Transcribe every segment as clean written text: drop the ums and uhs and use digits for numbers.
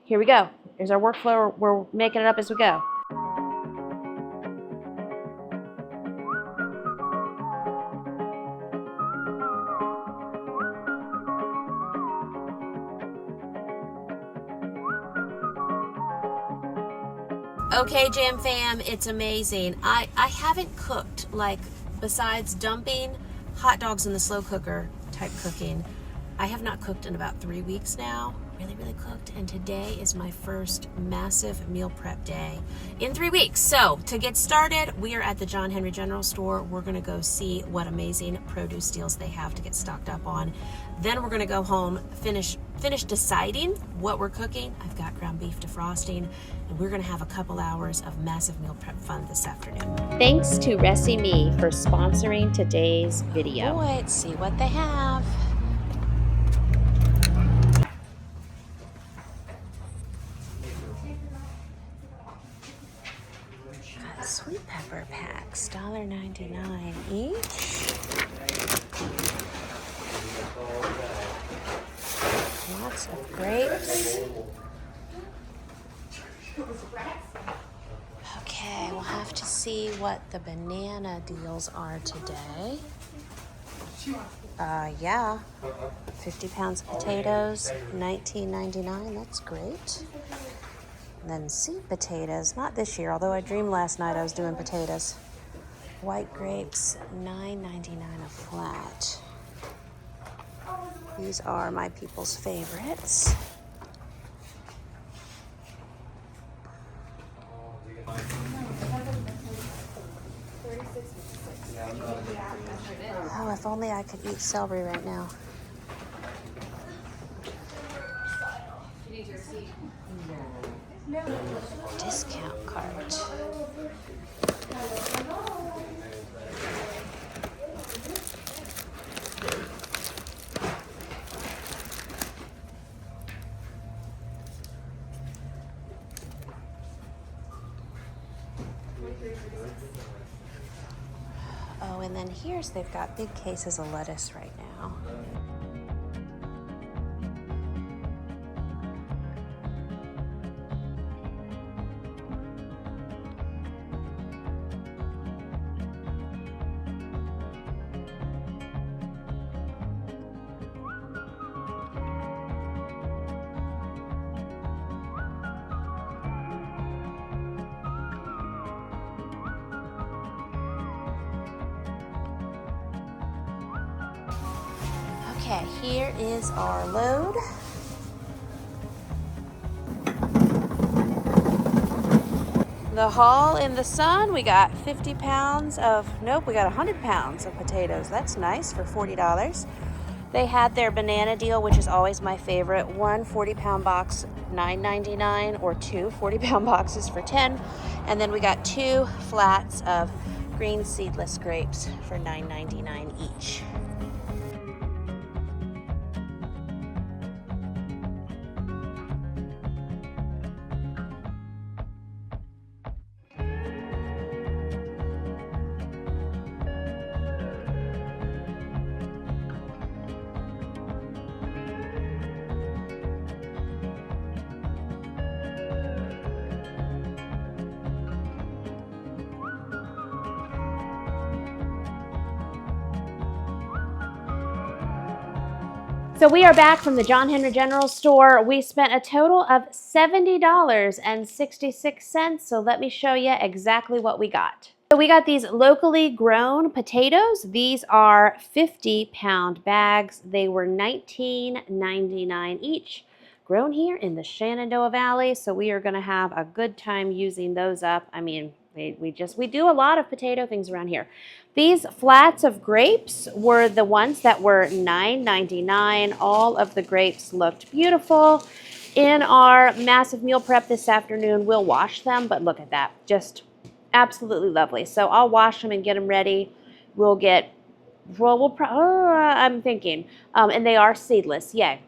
here we go. Here's our workflow. We're making it up as we go. Okay, Jam Fam, it's amazing. I haven't cooked, like, besides dumping hot dogs in the slow cooker type cooking, I have not cooked in about 3 weeks now. Really cooked, and today is my first massive meal prep day in 3 weeks. So to get started, we are at the John Henry General Store. We're gonna go see what amazing produce deals they have to get stocked up on. Then we're gonna go home, finish deciding what we're cooking. I've got ground beef defrosting, and we're gonna have a couple hours of massive meal prep fun this afternoon. Thanks to Reci.Me for sponsoring today's video. Boy, let's see what they have. Sweet pepper packs, $1.99 each. Lots of grapes. Okay, we'll have to see what the banana deals are today. Yeah, 50 pounds of potatoes, $19.99, that's great. And then sweet potatoes, not this year, although I dreamed last night I was doing potatoes. White grapes, $9.99 a flat. These are my people's favorites. Oh, if only I could eat celery right now. Discount cart. Oh, and then here's, they've got big cases of lettuce right now. Okay, here is our load. The haul in the sun, we got 50 pounds of, nope, we got 100 pounds of potatoes. That's nice for $40. They had their banana deal, which is always my favorite. One 40-pound box, $9.99, or two 40-pound boxes for $10. And then we got 2 flats of green seedless grapes for $9.99 each. So we are back from the John Henry General Store. We spent a total of $70.66. So let me show you exactly what we got. So we got these locally grown potatoes. These are 50-pound bags. They were $19.99 each. Grown here in the Shenandoah Valley. So we are gonna have a good time using those up. I mean, we do a lot of potato things around here. These flats of grapes were the ones that were $9.99. All of the grapes looked beautiful. In our massive meal prep this afternoon, we'll wash them, but look at that, just absolutely lovely. So I'll wash them and get them ready. I'm thinking, and they are seedless, yay.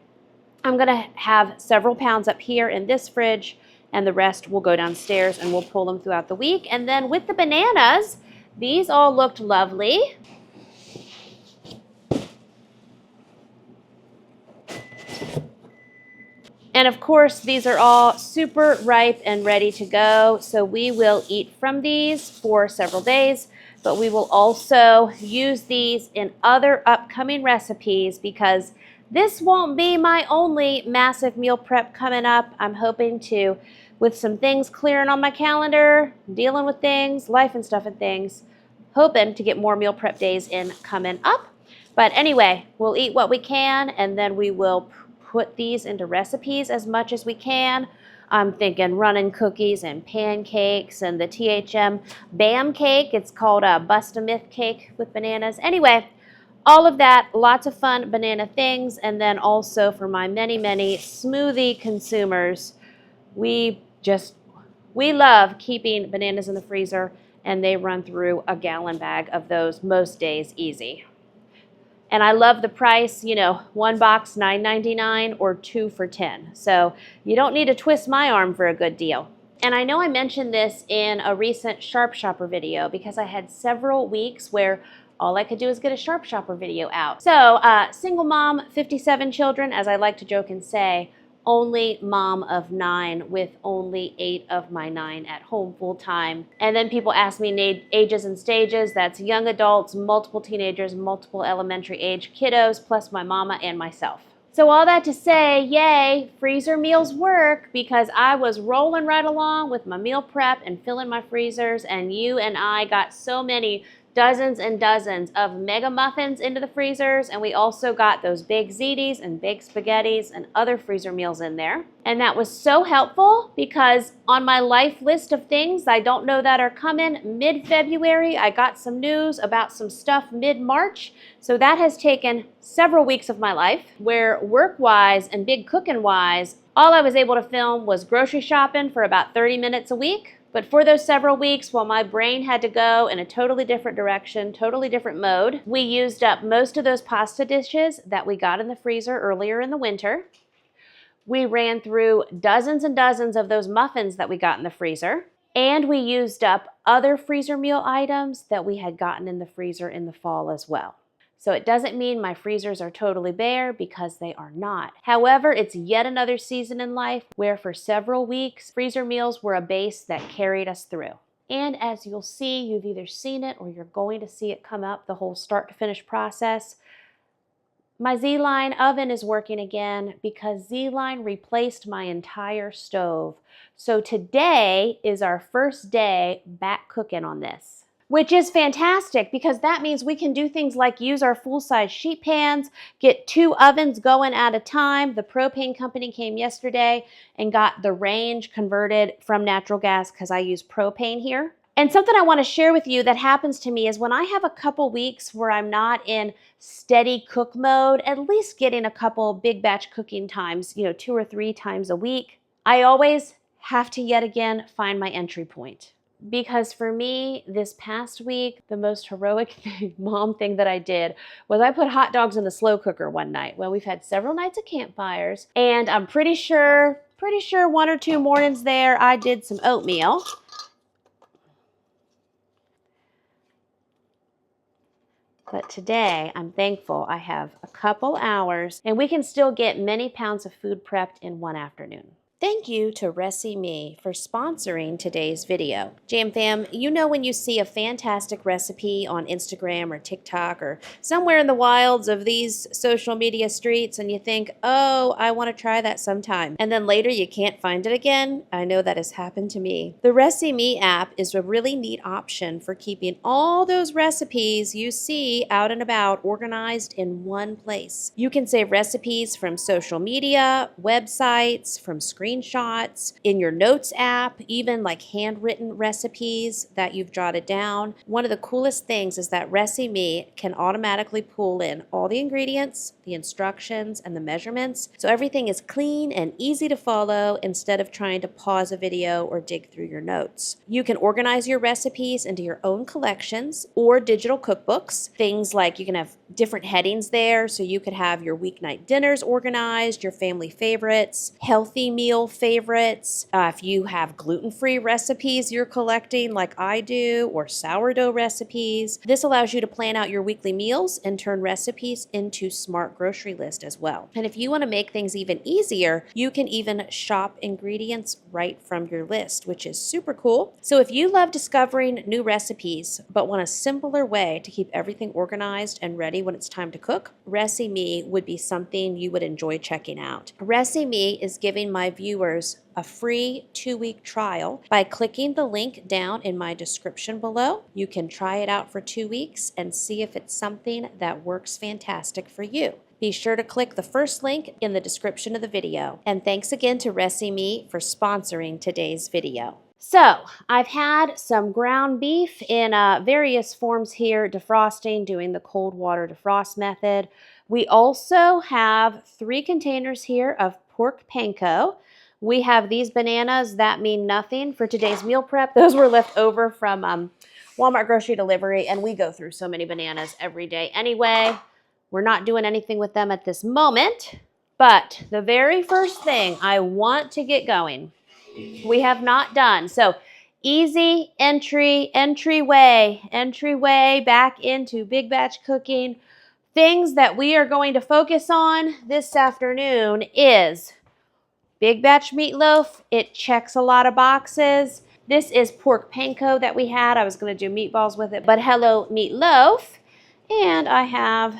I'm gonna have several pounds up here in this fridge, and the rest will go downstairs and we'll pull them throughout the week. And then with the bananas, these all looked lovely. And of course, these are all super ripe and ready to go. So we will eat from these for several days, but we will also use these in other upcoming recipes because this won't be my only massive meal prep coming up. I'm hoping to, with some things clearing on my calendar, dealing with things, life and stuff and things, hoping to get more meal prep days in coming up. But anyway, we'll eat what we can, and then we will put these into recipes as much as we can. I'm thinking running cookies and pancakes and the THM BAM cake. It's called a Bust-A-Myth cake with bananas. Anyway, all of that, lots of fun banana things. And then also for my many, many smoothie consumers, we love keeping bananas in the freezer, and they run through a gallon bag of those most days easy. And I love the price, you know, one box $9.99 or 2 for $10. So you don't need to twist my arm for a good deal. And I know I mentioned this in a recent Sharp Shopper video because I had several weeks where all I could do is get a Sharp Shopper video out. So single mom, 57 children, as I like to joke and say, only mom of 9 with only 8 of my 9 at home full time. And then people ask me ages and stages. That's young adults, multiple teenagers, multiple elementary age kiddos, plus my mama and myself. So all that to say, yay, freezer meals work, because I was rolling right along with my meal prep and filling my freezers, and you and I got so many dozens and dozens of mega muffins into the freezers, and we also got those big ziti's and baked spaghettis and other freezer meals in there. And that was so helpful because on my life list of things I don't know that are coming mid-February, I got some news about some stuff mid-March. So that has taken several weeks of my life where work-wise and big cooking-wise, all I was able to film was grocery shopping for about 30 minutes a week. But for those several weeks, while my brain had to go in a totally different direction, totally different mode, we used up most of those pasta dishes that we got in the freezer earlier in the winter. We ran through dozens and dozens of those muffins that we got in the freezer. And we used up other freezer meal items that we had gotten in the freezer in the fall as well. So it doesn't mean my freezers are totally bare, because they are not. However, it's yet another season in life where for several weeks, freezer meals were a base that carried us through. And as you'll see, you've either seen it or you're going to see it come up, the whole start to finish process. My Z-Line oven is working again because Z-Line replaced my entire stove. So today is our first day back cooking on this, which is fantastic because that means we can do things like use our full-size sheet pans, get 2 ovens going at a time. The propane company came yesterday and got the range converted from natural gas because I use propane here. And something I want to share with you that happens to me is when I have a couple weeks where I'm not in steady cook mode, at least getting a couple big batch cooking times, 2 or 3 times a week, I always have to yet again find my entry point. Because for me, this past week, the most heroic mom thing that I did was I put hot dogs in the slow cooker one night. Well, we've had several nights of campfires, and I'm pretty sure 1 or 2 mornings there, I did some oatmeal. But today, I'm thankful I have a couple hours, and we can still get many pounds of food prepped in one afternoon. Thank you to Reci for sponsoring today's video. Jam Fam, you know when you see a fantastic recipe on Instagram or TikTok or somewhere in the wilds of these social media streets and you think, oh, I want to try that sometime. And then later you can't find it again? I know that has happened to me. The Reci app is a really neat option for keeping all those recipes you see out and about organized in one place. You can save recipes from social media, websites, from screenshots, in your notes app, even like handwritten recipes that you've jotted down. One of the coolest things is that Reci can automatically pull in all the ingredients, the instructions, and the measurements, so everything is clean and easy to follow instead of trying to pause a video or dig through your notes. You can organize your recipes into your own collections or digital cookbooks. Things like you can have different headings there. So you could have your weeknight dinners organized, your family favorites, healthy meal favorites. If you have gluten-free recipes you're collecting like I do, or sourdough recipes. This allows you to plan out your weekly meals and turn recipes into smart grocery list as well. And if you want to make things even easier, you can even shop ingredients right from your list, which is super cool. So if you love discovering new recipes but want a simpler way to keep everything organized and ready when it's time to cook, Reci-Me would be something you would enjoy checking out. Reci-Me is giving my viewers a free 2-week trial by clicking the link down in my description below. You can try it out for 2 weeks and see if it's something that works fantastic for you. Be sure to click the first link in the description of the video. And thanks again to Reci-Me for sponsoring today's video. So I've had some ground beef in various forms here, defrosting, doing the cold water defrost method. We also have 3 containers here of pork panko. We have these bananas that mean nothing for today's meal prep. Those were left over from Walmart grocery delivery, and we go through so many bananas every day anyway. We're not doing anything with them at this moment, but the very first thing I want to get going, we have not done. So easy entryway back into big batch cooking. Things that we are going to focus on this afternoon is big batch meatloaf. It checks a lot of boxes. This is pork panko that we had. I was going to do meatballs with it, but hello meatloaf. And I have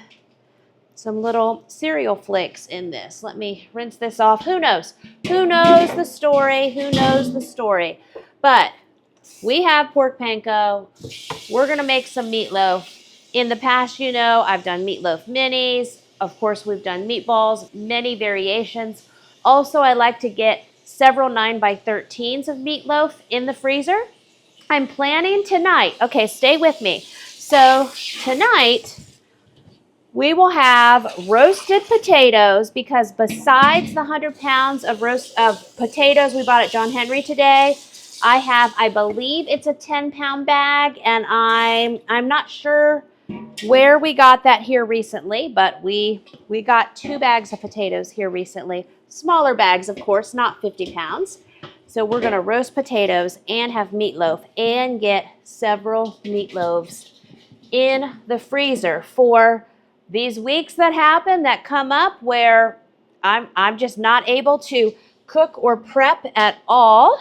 some little cereal flakes in this. Let me rinse this off. Who knows? Who knows the story? Who knows the story? But we have pork panko. We're going to make some meatloaf. In the past, you know, I've done meatloaf minis. Of course, we've done meatballs, many variations. Also, I like to get several 9x13s of meatloaf in the freezer. I'm planning tonight. Okay, stay with me. So tonight, we will have roasted potatoes, because besides the 100 pounds of potatoes we bought at John Henry today, I have, I believe it's a 10-pound bag, and I'm not sure where we got that here recently, but we got 2 bags of potatoes here recently. Smaller bags, of course, not 50 pounds. So we're going to roast potatoes and have meatloaf and get several meatloaves in the freezer for these weeks that happen, that come up where I'm just not able to cook or prep at all.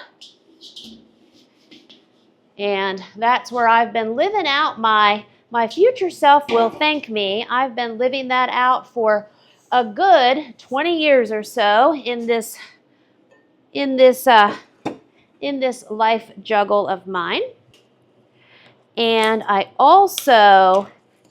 And that's where I've been living out my future self will thank me. I've been living that out for a good 20 years or so in this life juggle of mine. And I also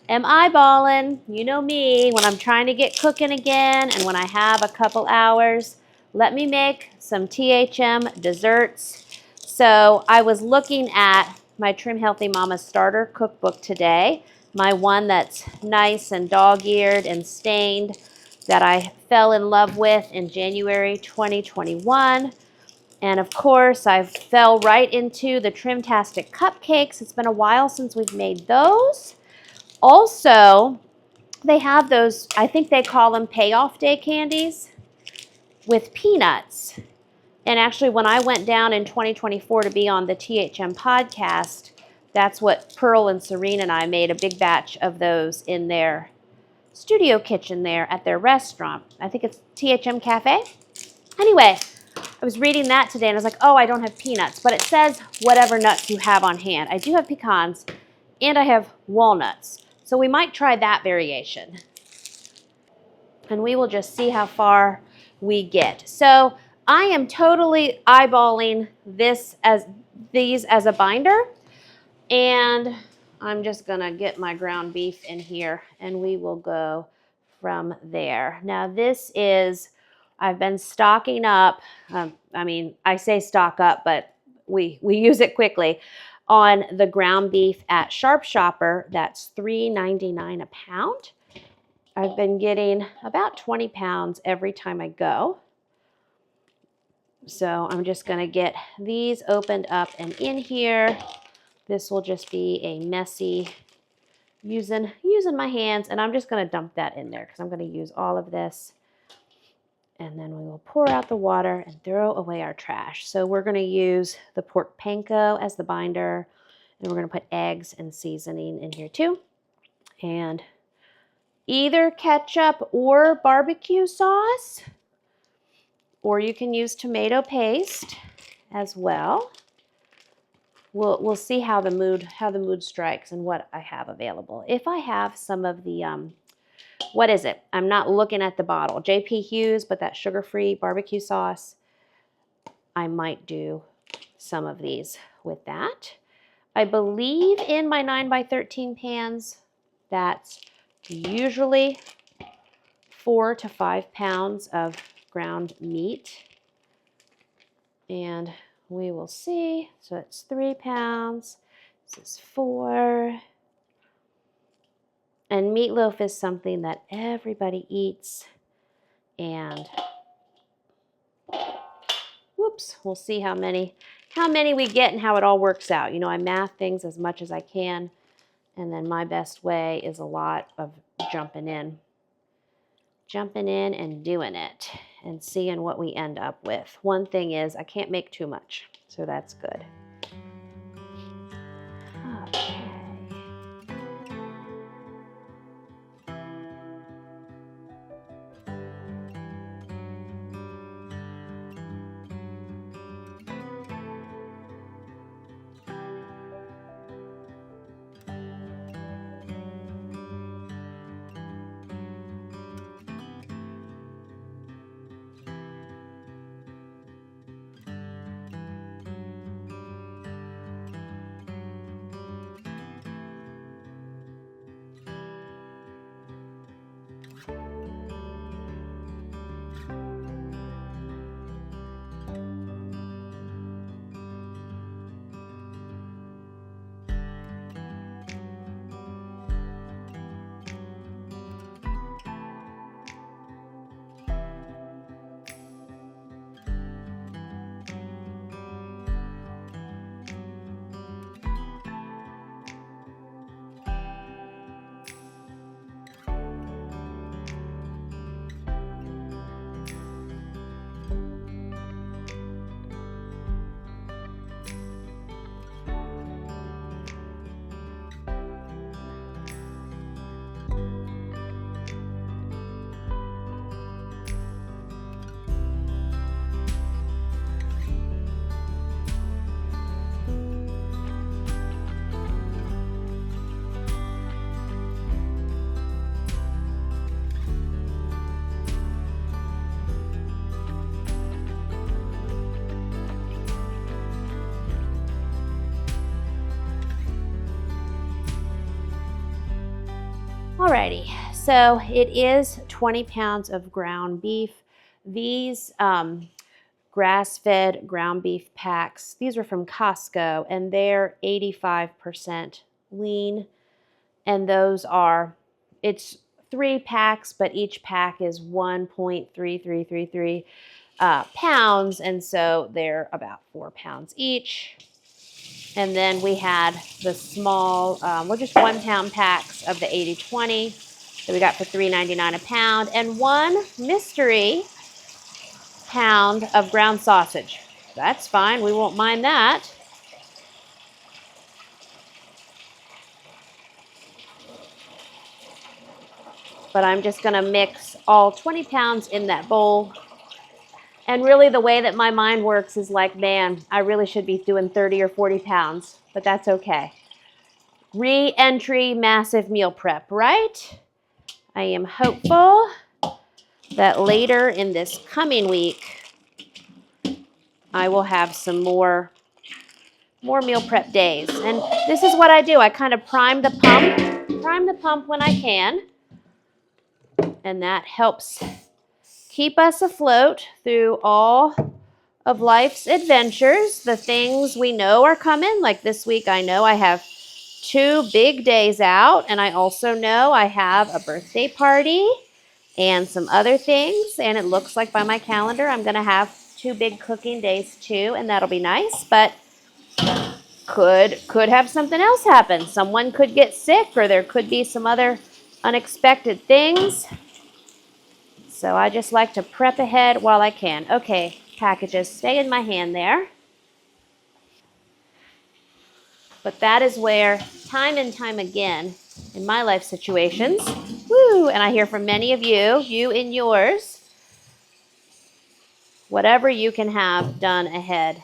am eyeballing, you know me, when I'm trying to get cooking again and when I have a couple hours, let me make some THM desserts. So I was looking at my Trim Healthy Mama starter cookbook today, my one that's nice and dog-eared and stained that I fell in love with in January 2021. And of course, I fell right into the Trimtastic cupcakes. It's been a while since we've made those. Also, they have those, I think they call them payoff day candies with peanuts. And actually, when I went down in 2024 to be on the THM podcast, that's what Pearl and Serene and I made a big batch of those in their studio kitchen there at their restaurant. I think it's THM Cafe. Anyway, I was reading that today and I was like, oh, I don't have peanuts, but it says whatever nuts you have on hand. I do have pecans and I have walnuts. So we might try that variation. And we will just see how far we get. So I am totally eyeballing these as a binder. And I'm just gonna get my ground beef in here and we will go from there. Now this is, I've been stocking up, I mean, I say stock up, but we use it quickly, on the ground beef at Sharp Shopper. That's $3.99 a pound. I've been getting about 20 pounds every time I go. So I'm just going to get these opened up and in here. This will just be a messy using my hands, and I'm just going to dump that in there because I'm going to use all of this. And then we will pour out the water and throw away our trash. So we're going to use the pork panko as the binder, and we're going to put eggs and seasoning in here too. And either ketchup or barbecue sauce, or you can use tomato paste as well. We'll see how the mood strikes and what I have available. If I have some of the what is it? I'm not looking at the bottle. J.P. Hughes, but that sugar-free barbecue sauce, I might do some of these with that. I believe in my 9x13 pans, that's usually 4 to 5 pounds of ground meat. And we will see. So it's 3 pounds. This is 4. And meatloaf is something that everybody eats. And whoops, we'll see how many we get and how it all works out. You know, I math things as much as I can. And then my best way is a lot of jumping in and doing it and seeing what we end up with. One thing is I can't make too much, so that's good. Okay. Alrighty, so it is 20 pounds of ground beef. These grass-fed ground beef packs, these are from Costco, and they're 85% lean. And those are, it's 3 packs, but each pack is 1.3333 pounds, and so they're about 4 pounds each. And then we had the small, well, just 1 pound packs of the 80/20 that we got for $3.99 a pound, and 1 mystery pound of ground sausage. That's fine, we won't mind that. But I'm just gonna mix all 20 pounds in that bowl. And really the way that my mind works is like, man, I really should be doing 30 or 40 pounds, but that's okay. Re-entry massive meal prep, right? I am hopeful that later in this coming week, I will have some more meal prep days. And this is what I do. I kind of prime the pump when I can. And that helps keep us afloat through all of life's adventures. The things we know are coming. Like this week, I know I have 2 big days out. And I also know I have a birthday party and some other things. And it looks like by my calendar, I'm going to have 2 big cooking days too. And that'll be nice. But could have something else happen. Someone could get sick, or there could be some other unexpected things. So I just like to prep ahead while I can. Okay, packages stay in my hand there. But that is where, time and time again, in my life situations, woo, and I hear from many of you in yours, whatever you can have done ahead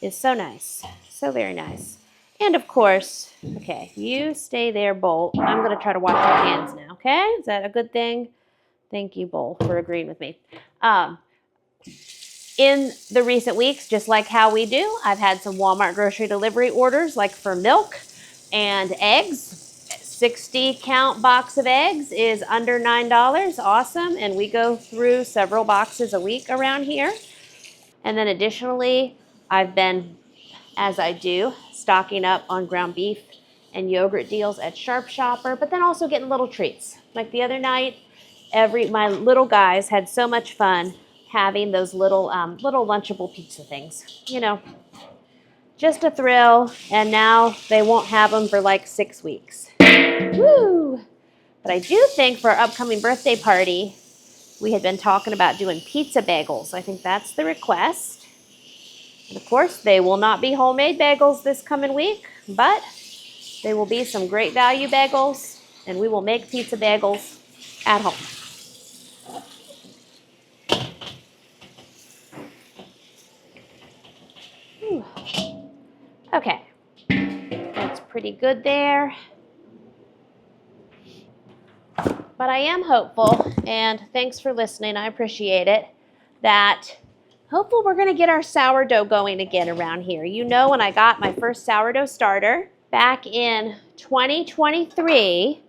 is so nice. So very nice. And of course, okay, you stay there, Bowl. I'm going to try to wash my hands now, okay? Is that a good thing? Thank you, Bowl, for agreeing with me. In the recent weeks, just like how we do, I've had some Walmart grocery delivery orders, like for milk and eggs. 60 count box of eggs is under $9. Awesome. And we go through several boxes a week around here. And then additionally, I've been, as I do, stocking up on ground beef and yogurt deals at Sharp Shopper, but then also getting little treats. Like the other night, my little guys had so much fun having those little Lunchable pizza things. You know, just a thrill, and now they won't have them for like 6 weeks. Woo! But I do think for our upcoming birthday party, we had been talking about doing pizza bagels. I think that's the request. And of course, they will not be homemade bagels this coming week, but they will be some great value bagels, and we will make pizza bagels at home. Whew. Okay, that's pretty good there. But I am hopeful, and thanks for listening, I appreciate it, that hopefully we're going to get our sourdough going again around here. You know, when I got my first sourdough starter back in 2023,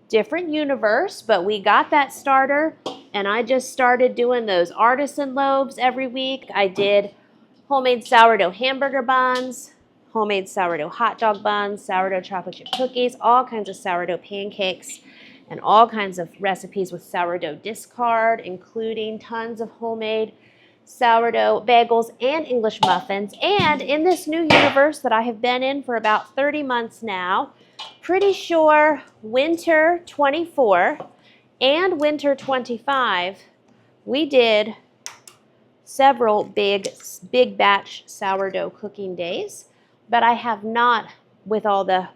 different universe, but we got that starter, and I just started doing those artisan loaves every week. I did homemade sourdough hamburger buns, homemade sourdough hot dog buns, sourdough chocolate chip cookies, all kinds of sourdough pancakes, and all kinds of recipes with sourdough discard, including tons of homemade sourdough bagels and English muffins. And in this new universe that I have been in for about 30 months now, pretty sure winter 24 and winter 25, we did several big batch sourdough cooking days, but I have not, with all the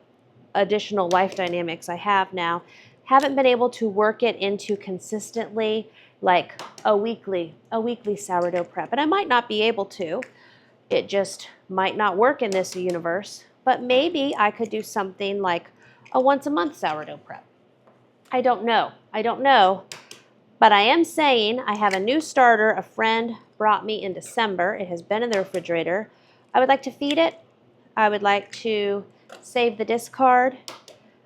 additional life dynamics I have now, haven't been able to work it into consistently like a weekly sourdough prep. And I might not be able to. It just might not work in this universe. But maybe I could do something like a once a month sourdough prep. I don't know. But I am saying I have a new starter a friend brought me in December. It has been in the refrigerator. I would like to feed it. I would like to save the discard.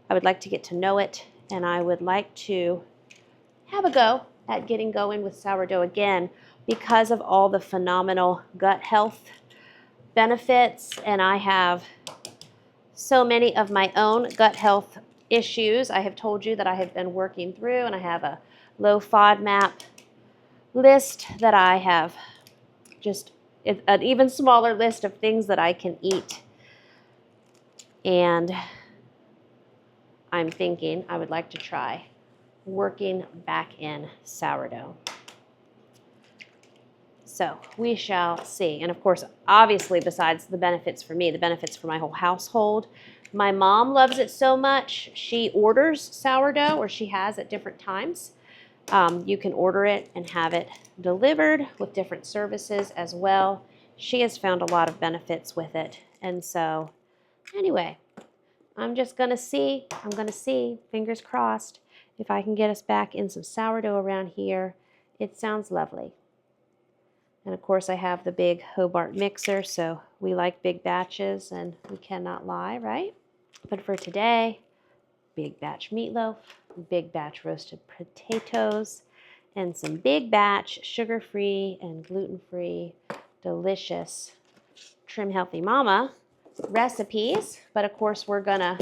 I would like to get to know it. And I would like to have a go at getting going with sourdough again because of all the phenomenal gut health benefits. And I have so many of my own gut health issues I have told you that I have been working through, and I have a low FODMAP list that I have just an even smaller list of things that I can eat. And I'm thinking I would like to try working back in sourdough. So we shall see. And of course, obviously, besides the benefits for me, the benefits for my whole household, my mom loves it so much. She orders sourdough, or she has at different times. You can order it and have it delivered with different services as well. She has found a lot of benefits with it. And so anyway, I'm going to see, fingers crossed, if I can get us back in some sourdough around here. It sounds lovely. And of course, I have the big Hobart mixer, so we like big batches, and we cannot lie, right? But for today, big batch meatloaf, big batch roasted potatoes, and some big batch sugar-free and gluten-free, delicious Trim Healthy Mama recipes. But of course, we're gonna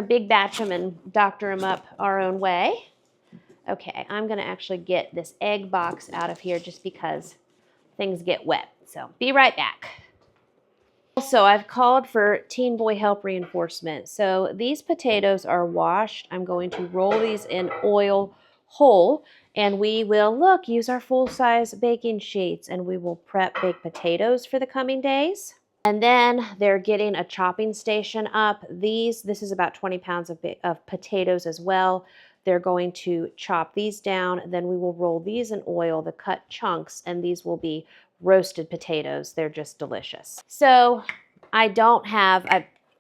big batch them and doctor them up our own way. Okay, I'm gonna actually get this egg box out of here just because things get wet. So be right back. Also, I've called for teen boy help reinforcement. So these potatoes are washed. I'm going to roll these in oil whole, and we will, look, use our full-size baking sheets, and we will prep baked potatoes for the coming days. And then they're getting a chopping station up. This is about 20 pounds of potatoes as well. They're going to chop these down. Then we will roll these in oil, the cut chunks, and these will be roasted potatoes. They're just delicious. So I don't have,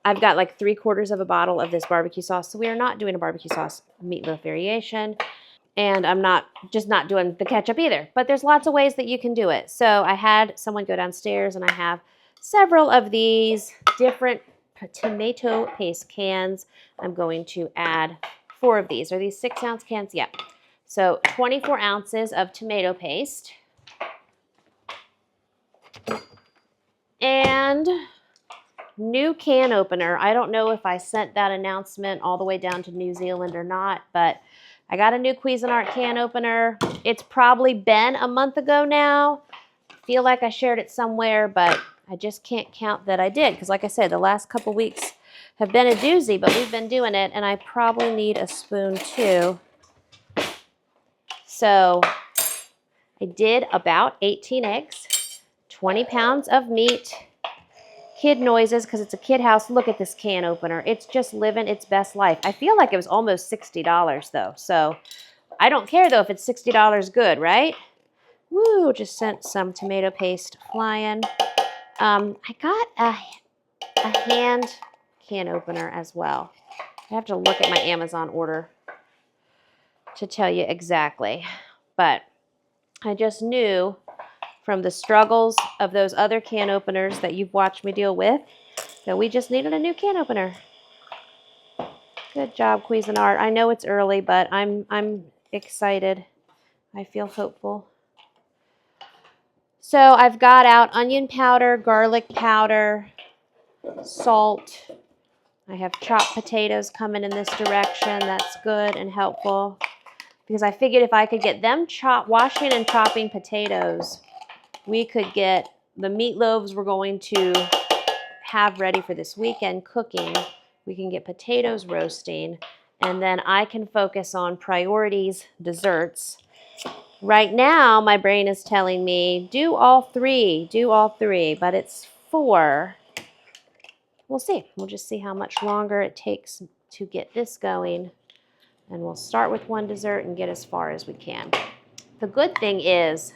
I've got like 3/4 of a bottle of this barbecue sauce. So we are not doing a barbecue sauce meatloaf variation. And I'm not doing the ketchup either. But there's lots of ways that you can do it. So I had someone go downstairs, and I have several of these different tomato paste cans. I'm going to add 4 of these. Are these 6-ounce cans? Yeah. So 24 ounces of tomato paste. And new can opener. I don't know if I sent that announcement all the way down to New Zealand or not, but I got a new Cuisinart can opener. It's probably been a month ago now. I feel like I shared it somewhere, but I just can't count that I did, because like I said, the last couple weeks have been a doozy, but we've been doing it, and I probably need a spoon too. So I did about 18 eggs, 20 pounds of meat, kid noises because it's a kid house. Look at this can opener. It's just living its best life. I feel like it was almost $60 though. So I don't care though if it's $60 good, right? Woo, just sent some tomato paste flying. I got a hand can opener as well. I have to look at my Amazon order to tell you exactly. But I just knew from the struggles of those other can openers that you've watched me deal with that we just needed a new can opener. Good job, Cuisinart. I know it's early, but I'm excited. I feel hopeful. So I've got out onion powder, garlic powder, salt. I have chopped potatoes coming in this direction. That's good and helpful, because I figured if I could get them washing and chopping potatoes, we could get the meatloaves we're going to have ready for this weekend cooking. We can get potatoes roasting, and then I can focus on priorities, desserts. Right now, my brain is telling me, do all three, but it's 4. We'll see. We'll just see how much longer it takes to get this going, and we'll start with one dessert and get as far as we can. The good thing is,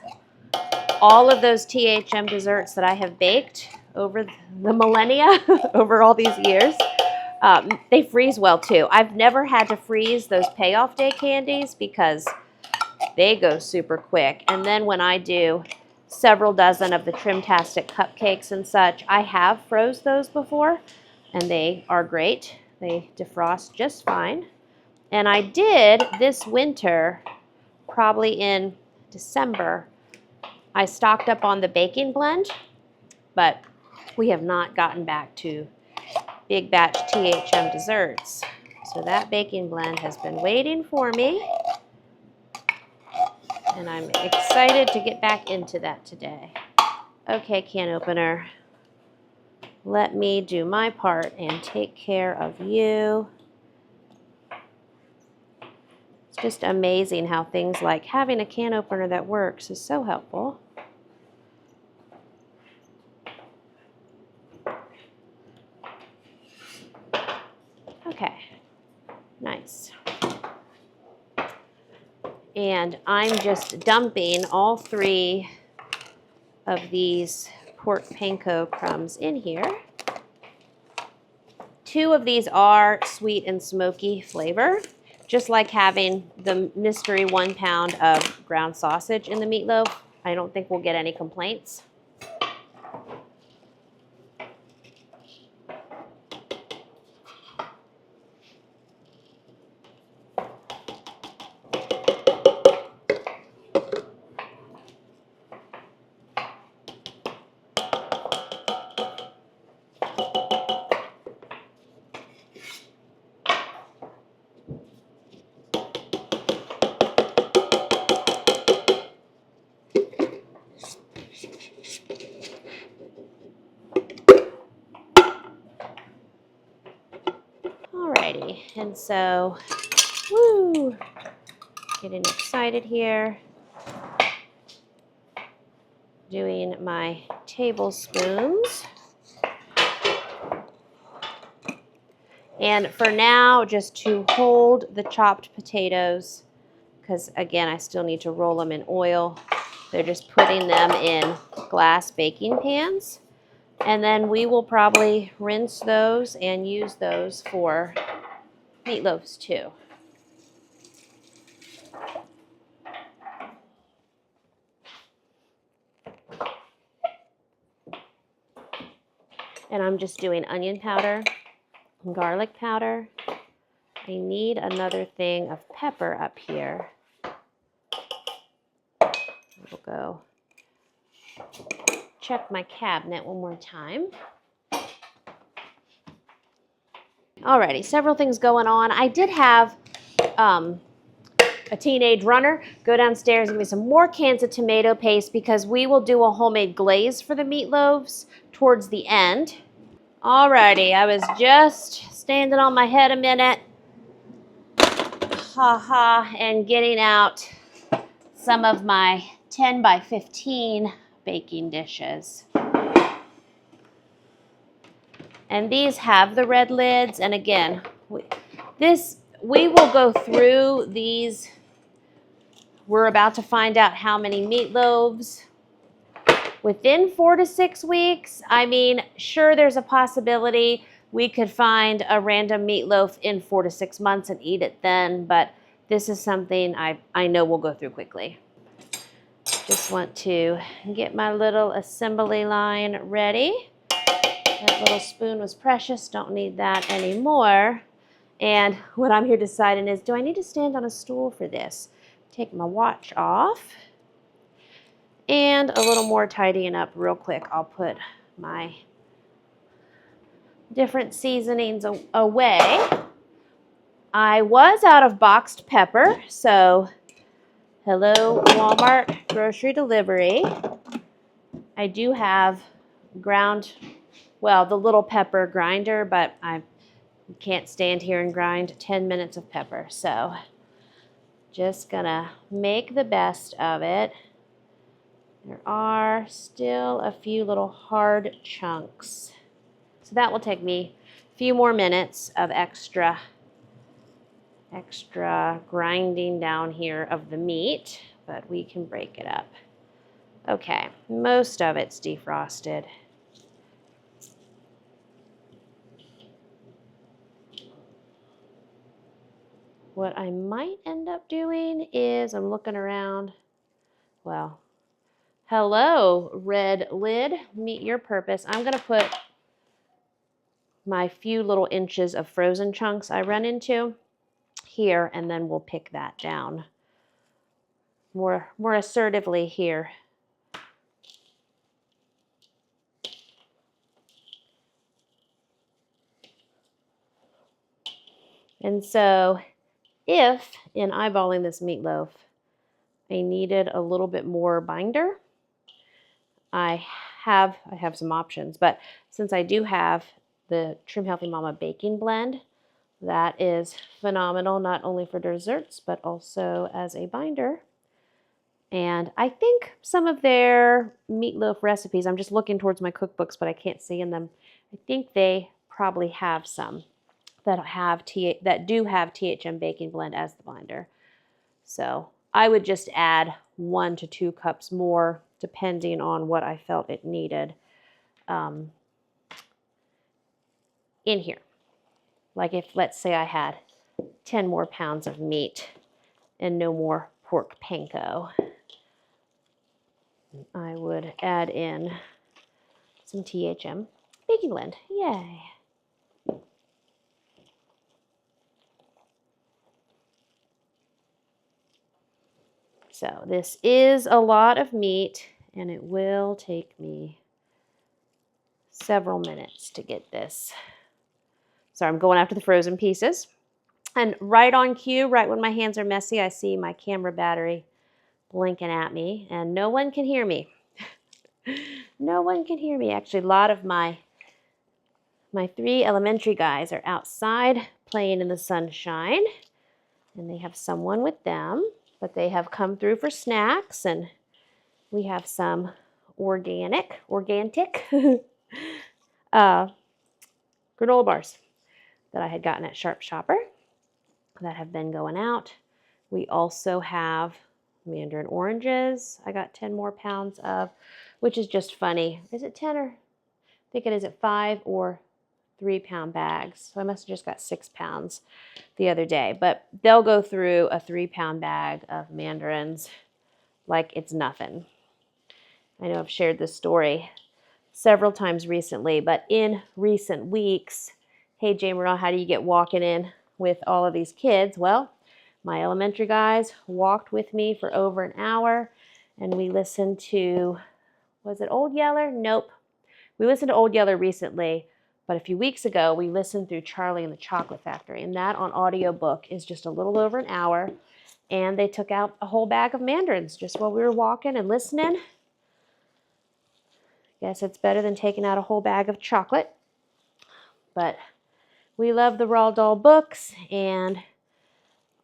all of those THM desserts that I have baked over the millennia, over all these years, they freeze well too. I've never had to freeze those payoff day candies because they go super quick. And then when I do several dozen of the Trimtastic cupcakes and such, I have froze those before, and they are great. They defrost just fine. And I did this winter, probably in December, I stocked up on the baking blend, but we have not gotten back to big batch THM desserts. So that baking blend has been waiting for me, and I'm excited to get back into that today. Okay, can opener, let me do my part and take care of you. It's just amazing how things like having a can opener that works is so helpful. Okay, nice. And I'm just dumping all 3 of these pork panko crumbs in here. 2 of these are sweet and smoky flavor, just like having the mystery 1 pound of ground sausage in the meatloaf. I don't think we'll get any complaints. And so, woo, getting excited here. Doing my tablespoons. And for now, just to hold the chopped potatoes, because again, I still need to roll them in oil. They're just putting them in glass baking pans. And then we will probably rinse those and use those for meatloaves too. And I'm just doing onion powder, garlic powder. I need another thing of pepper up here. We'll go check my cabinet one more time. Alrighty, several things going on. I did have a teenage runner go downstairs and give me some more cans of tomato paste because we will do a homemade glaze for the meatloaves towards the end. Alrighty, I was just standing on my head a minute, and getting out some of my 10 by 15 baking dishes. And these have the red lids, and again, we will go through these. We're about to find out how many meatloaves within 4 to 6 weeks. I mean, sure, there's a possibility we could find a random meatloaf in 4 to 6 months and eat it then, but this is something I know we'll go through quickly. Just want to get my little assembly line ready. That little spoon was precious, don't need that anymore. And what I'm here deciding is, do I need to stand on a stool for this? Take my watch off. And a little more tidying up real quick. I'll put my different seasonings away. I was out of boxed pepper, so hello Walmart grocery delivery. I do have the little pepper grinder, but I can't stand here and grind 10 minutes of pepper, so just gonna make the best of it. There are still a few little hard chunks. So that will take me a few more minutes of extra grinding down here of the meat, but we can break it up. Okay, most of it's defrosted. What I might end up doing is, I'm looking around, well, hello, red lid, meet your purpose. I'm gonna put my few little inches of frozen chunks I run into here, and then we'll pick that down more assertively here. And so if in eyeballing this meatloaf, I needed a little bit more binder, I have some options, but since I do have the Trim Healthy Mama baking blend, that is phenomenal, not only for desserts, but also as a binder. And I think some of their meatloaf recipes, I'm just looking towards my cookbooks, but I can't see in them. I think they probably have some that do have THM baking blend as the binder. So I would just add 1 to 2 cups more, depending on what I felt it needed in here. Like if, let's say I had 10 more pounds of meat and no more pork panko, I would add in some THM baking blend. Yay. So this is a lot of meat, and it will take me several minutes to get this. So I'm going after the frozen pieces. And right on cue, right when my hands are messy, I see my camera battery blinking at me, and no one can hear me. No one can hear me. Actually, a lot of my 3 elementary guys are outside playing in the sunshine, and they have someone with them, but they have come through for snacks, and we have some organic granola bars that I had gotten at Sharp Shopper that have been going out. We also have mandarin oranges. I got 10 more pounds of, which is just funny. Is it 10 or I think it is at 5 or 3-pound bags. So I must have just got 6 pounds the other day. But they'll go through a 3-pound bag of mandarins like it's nothing. I know I've shared this story several times recently, but in recent weeks, hey, Jamerrill, how do you get walking in with all of these kids? Well, my elementary guys walked with me for over an hour, and we listened to, was it Old Yeller? Nope. We listened to Old Yeller recently, but a few weeks ago, we listened through Charlie and the Chocolate Factory, and that on audiobook is just a little over an hour, and they took out a whole bag of mandarins just while we were walking and listening. Guess it's better than taking out a whole bag of chocolate, but we love the Roald Dahl books, and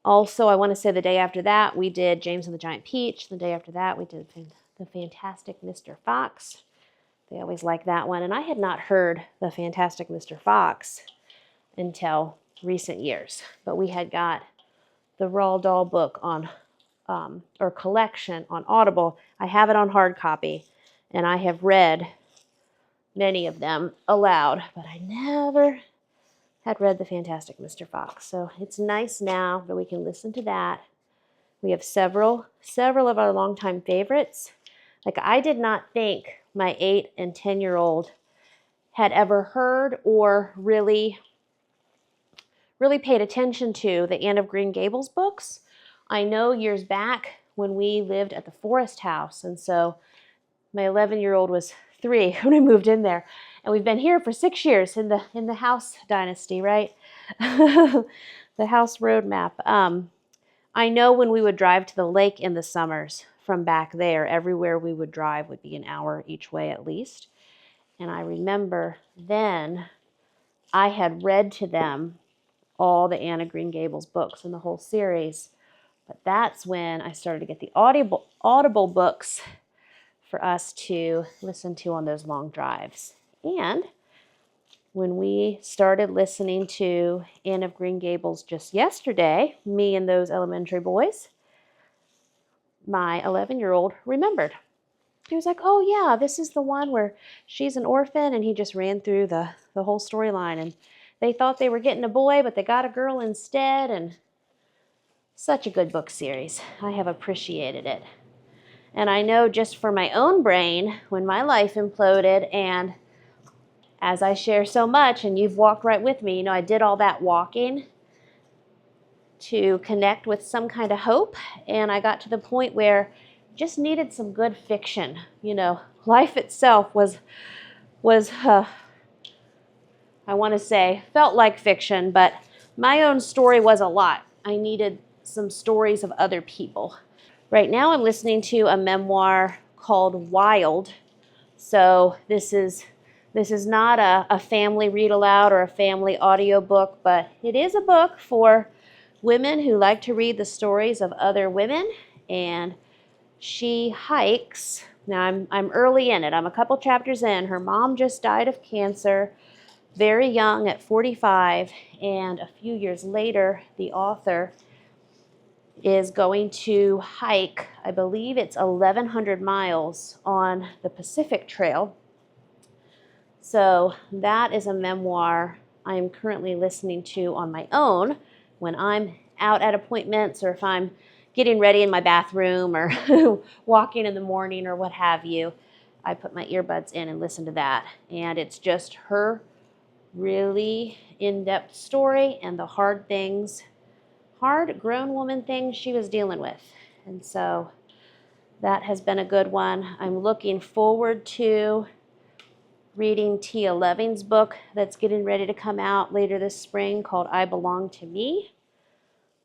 also I want to say the day after that, we did James and the Giant Peach. The day after that, we did the Fantastic Mr. Fox. They always like that one. And I had not heard the Fantastic Mr. Fox until recent years. But we had got the Roald Dahl book on, or collection on Audible. I have it on hard copy, and I have read many of them aloud, but I never had read the Fantastic Mr. Fox. So it's nice now that we can listen to that. We have several of our longtime favorites. Like, I did not think my 8 and 10-year-old had ever heard or really paid attention to the Anne of Green Gables books. I know years back when we lived at the Forest House, and so my 11-year-old was 3 when we moved in there, and we've been here for 6 years in the House dynasty, right? The House roadmap. I know when we would drive to the lake in the summers from back there, everywhere we would drive would be an hour each way at least. And I remember then I had read to them all the Anne of Green Gables books in the whole series. But that's when I started to get the audible books for us to listen to on those long drives. And when we started listening to Anne of Green Gables just yesterday, me and those elementary boys, my 11-year-old remembered. He was like, oh yeah, this is the one where she's an orphan, and he just ran through the whole storyline, and they thought they were getting a boy, but they got a girl instead, and such a good book series. I have appreciated it. And I know just for my own brain, when my life imploded, and as I share so much, and you've walked right with me, you know, I did all that walking to connect with some kind of hope, and I got to the point where just needed some good fiction. You know, life itself was I want to say, felt like fiction, but my own story was a lot. I needed some stories of other people. Right now I'm listening to a memoir called Wild. So this is not a family read aloud or a family audiobook, but it is a book for women who like to read the stories of other women. And she hikes. Now I'm early in it. I'm a couple chapters in. Her mom just died of cancer, very young at 45, and a few years later, the author is going to hike, I believe it's 1,100 miles on the Pacific Trail. So that is a memoir I am currently listening to on my own when I'm out at appointments, or if I'm getting ready in my bathroom, or walking in the morning, or what have you. I put my earbuds in and listen to that. And it's just her really in-depth story and the hard grown woman things she was dealing with. And so that has been a good one. I'm looking forward to reading Tia Loving's book that's getting ready to come out later this spring called I Belong to Me.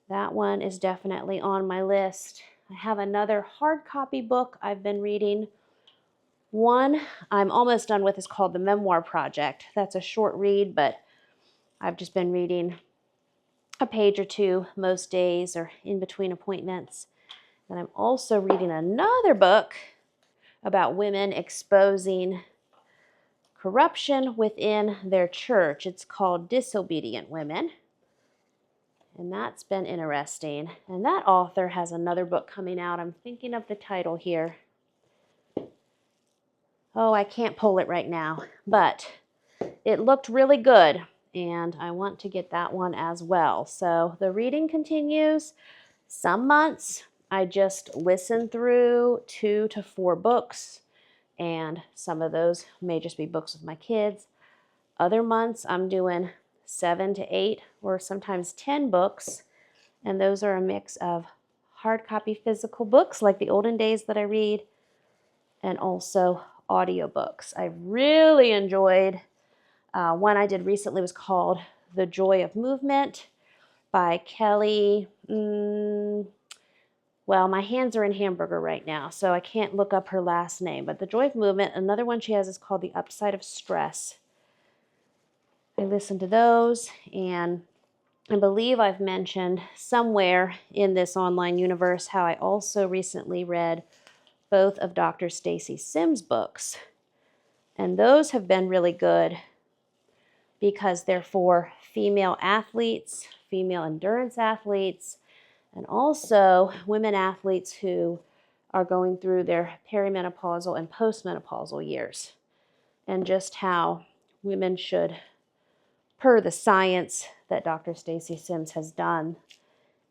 That one is definitely on my list. I have another hard copy book I've been reading. One I'm almost done with is called The Memoir Project. That's a short read, but I've just been reading a page or two most days or in between appointments. And I'm also reading another book about women exposing corruption within their church. It's called Disobedient Women. And that's been interesting. And that author has another book coming out. I'm thinking of the title here. Oh, I can't pull it right now, but it looked really good. And I want to get that one as well. So the reading continues. Some months I just listen through 2 to 4 books, and some of those may just be books with my kids. Other months I'm doing 7 to 8 or sometimes 10 books, and those are a mix of hard copy physical books like the olden days that I read, and also audiobooks. I really enjoyed one I did recently was called The Joy of Movement by Kelly. Well, my hands are in hamburger right now, so I can't look up her last name. But The Joy of Movement, another one she has is called The Upside of Stress. I listened to those, and I believe I've mentioned somewhere in this online universe how I also recently read both of Dr. Stacy Sims' books. And those have been really good because they're for female athletes, female endurance athletes, and also women athletes who are going through their perimenopausal and postmenopausal years, and just how women should, per the science that Dr. Stacy Sims has done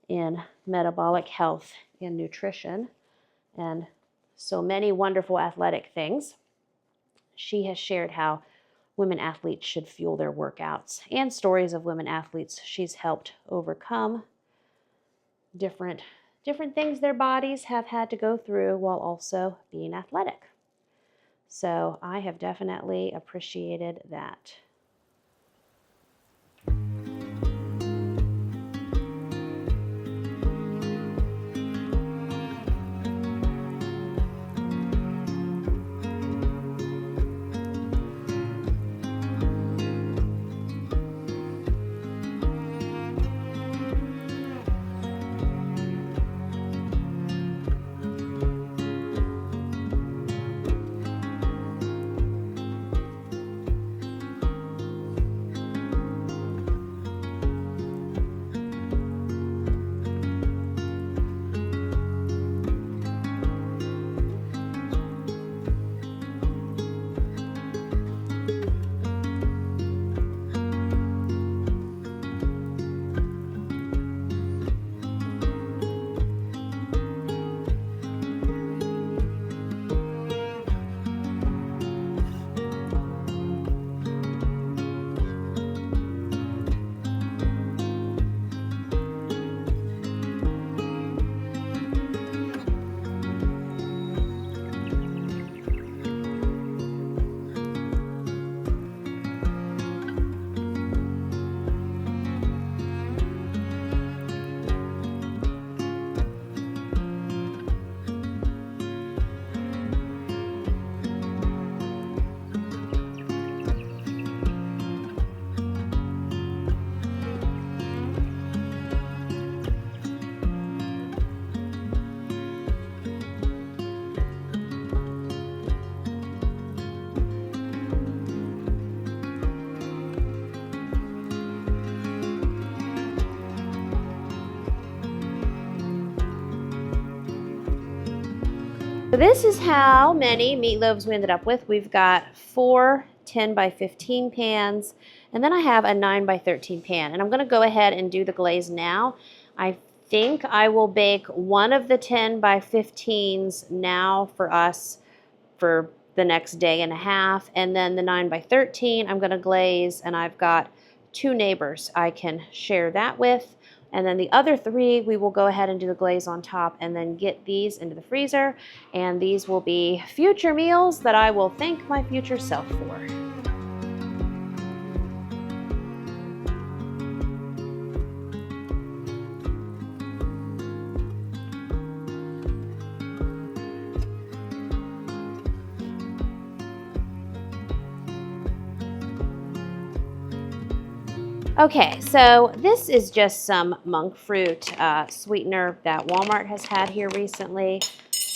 in metabolic health and nutrition, and so many wonderful athletic things. She has shared how women athletes should fuel their workouts and stories of women athletes she's helped overcome different things their bodies have had to go through while also being athletic. So I have definitely appreciated that. So this is how many meatloaves we ended up with. We've got 4 10 by 15 pans, and then I have a 9 by 13 pan. And I'm going to go ahead and do the glaze now. I think I will bake one of the 10 by 15s now for us for the next day and a half, and then the 9 by 13 I'm going to glaze, and I've got 2 neighbors I can share that with. And then the other 3, we will go ahead and do the glaze on top and then get these into the freezer. And these will be future meals that I will thank my future self for. Okay, so this is just some monk fruit sweetener that Walmart has had here recently.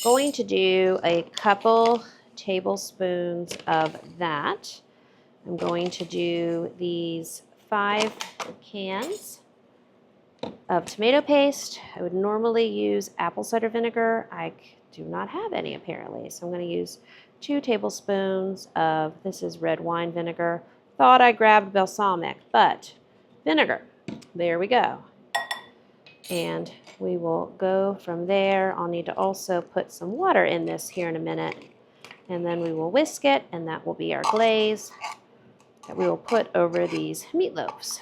Going to do a couple tablespoons of that. I'm going to do these 5 cans of tomato paste. I would normally use apple cider vinegar. I do not have any apparently, so I'm going to use 2 tablespoons of, this is red wine vinegar. Thought I grabbed balsamic, but vinegar. There we go. And we will go from there. I'll need to also put some water in this here in a minute, and then we will whisk it, and that will be our glaze that we will put over these meatloaves.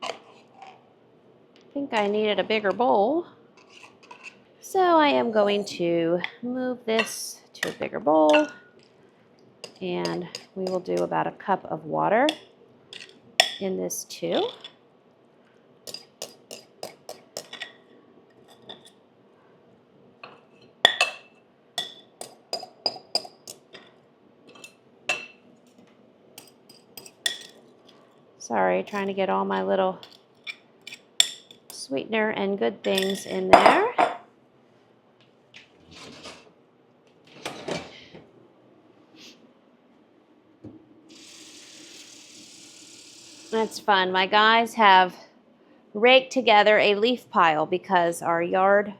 I think I needed a bigger bowl. So I am going to move this to a bigger bowl, and we will do about a cup of water in this too. Sorry, trying to get all my little sweetener and good things in there. That's fun. My guys have raked together a leaf pile because our yard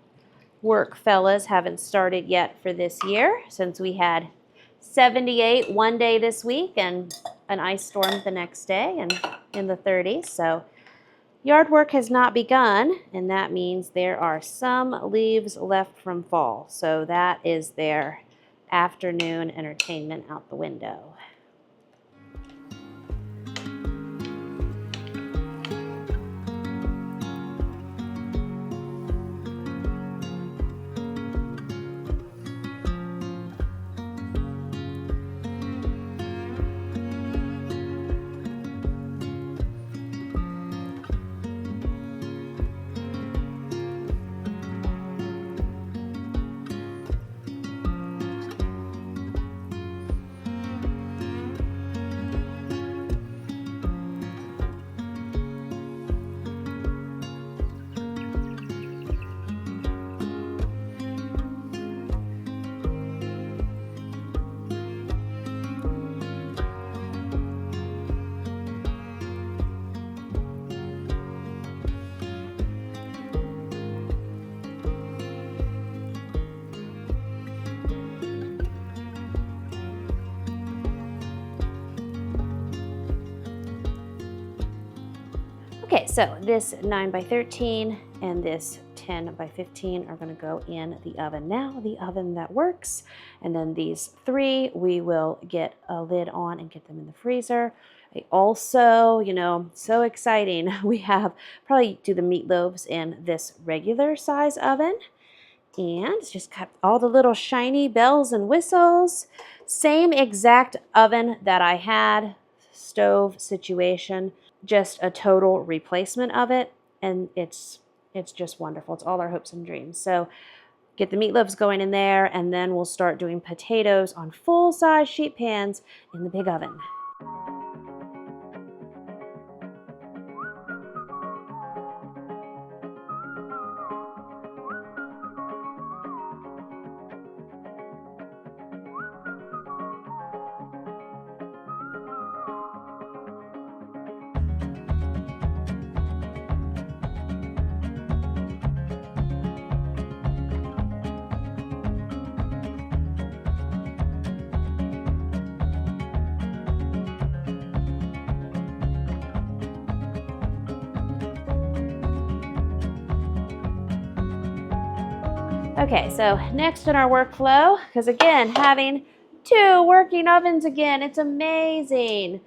work fellas haven't started yet for this year, since we had 78 one day this week and an ice storm the next day and in the 30s. So yard work has not begun, and that means there are some leaves left from fall. So that is their afternoon entertainment out the window. Okay, so this 9 by 13 and this 10 by 15 are going to go in the oven now, the oven that works. And then these 3, we will get a lid on and get them in the freezer. I also, so exciting, we have probably do the meatloaves in this regular size oven. And it's just got all the little shiny bells and whistles. Same exact oven that I had, stove situation, just a total replacement of it, and it's just wonderful. It's all our hopes and dreams. So get the meatloaves going in there, and then we'll start doing potatoes on full-size sheet pans in the big oven. Okay, so next in our workflow, because again, having 2 working ovens again, it's amazing.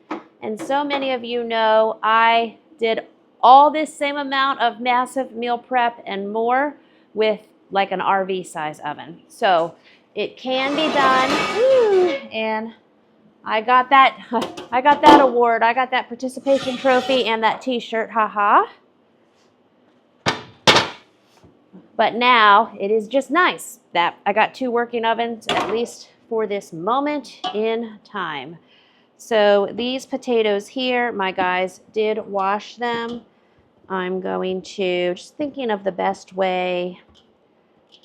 And so many of you know I did all this same amount of massive meal prep and more with like an RV size oven. So it can be done. Woo, and I got that award. I got that participation trophy and that t-shirt, haha. But now it is just nice that I got 2 working ovens, at least for this moment in time. So these potatoes here, my guys did wash them. I'm going to, just thinking of the best way.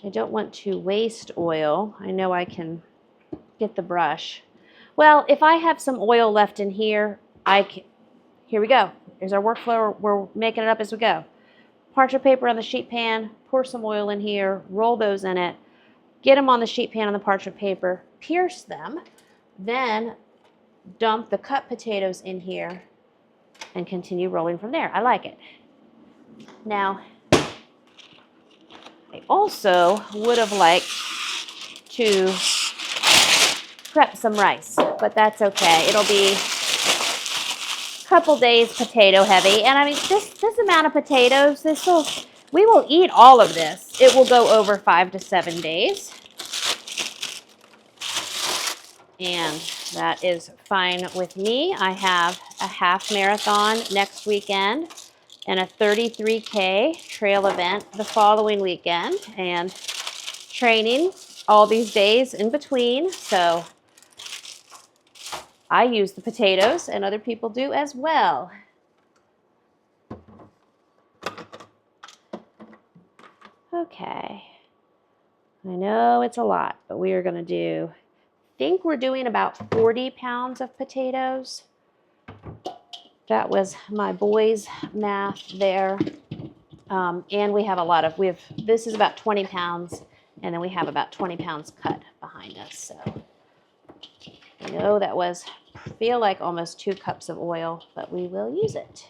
I don't want to waste oil. I know I can get the brush. Well, if I have some oil left in here, here we go. Here's our workflow. We're making it up as we go. Parchment paper on the sheet pan, pour some oil in here, roll those in it, get them on the sheet pan on the parchment paper, pierce them, then dump the cut potatoes in here and continue rolling from there. I like it. Now, I also would have liked to prep some rice, but that's okay. It'll be a couple days potato heavy. And I mean, this amount of potatoes, we will eat all of this. It will go over 5 to 7 days. And that is fine with me. I have a half marathon next weekend and a 33K trail event the following weekend, and training all these days in between. So I use the potatoes, and other people do as well. Okay. I know it's a lot, but we are going to do, I think we're doing about 40 pounds of potatoes. That was my boys' math there. And we have a lot of, this is about 20 pounds, and then we have about 20 pounds cut behind us. So I know that feel like almost 2 cups of oil, but we will use it.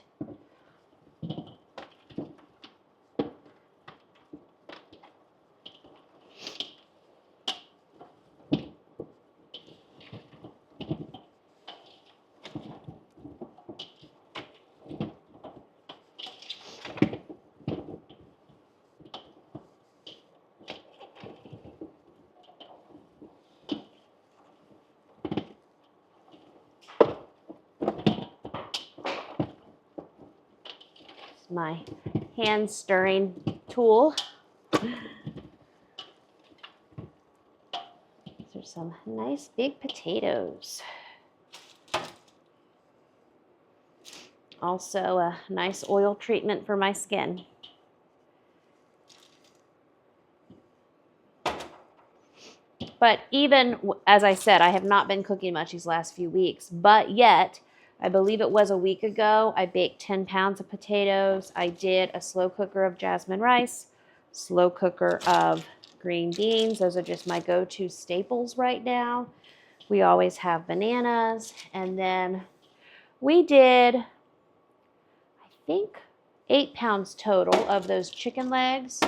My hand stirring tool. These are some nice big potatoes. Also a nice oil treatment for my skin. But even, as I said, I have not been cooking much these last few weeks, but yet, I believe it was a week ago, I baked 10 pounds of potatoes. I did a slow cooker of jasmine rice, slow cooker of green beans. Those are just my go-to staples right now. We always have bananas. And then we did, I think, 8 pounds total of those chicken legs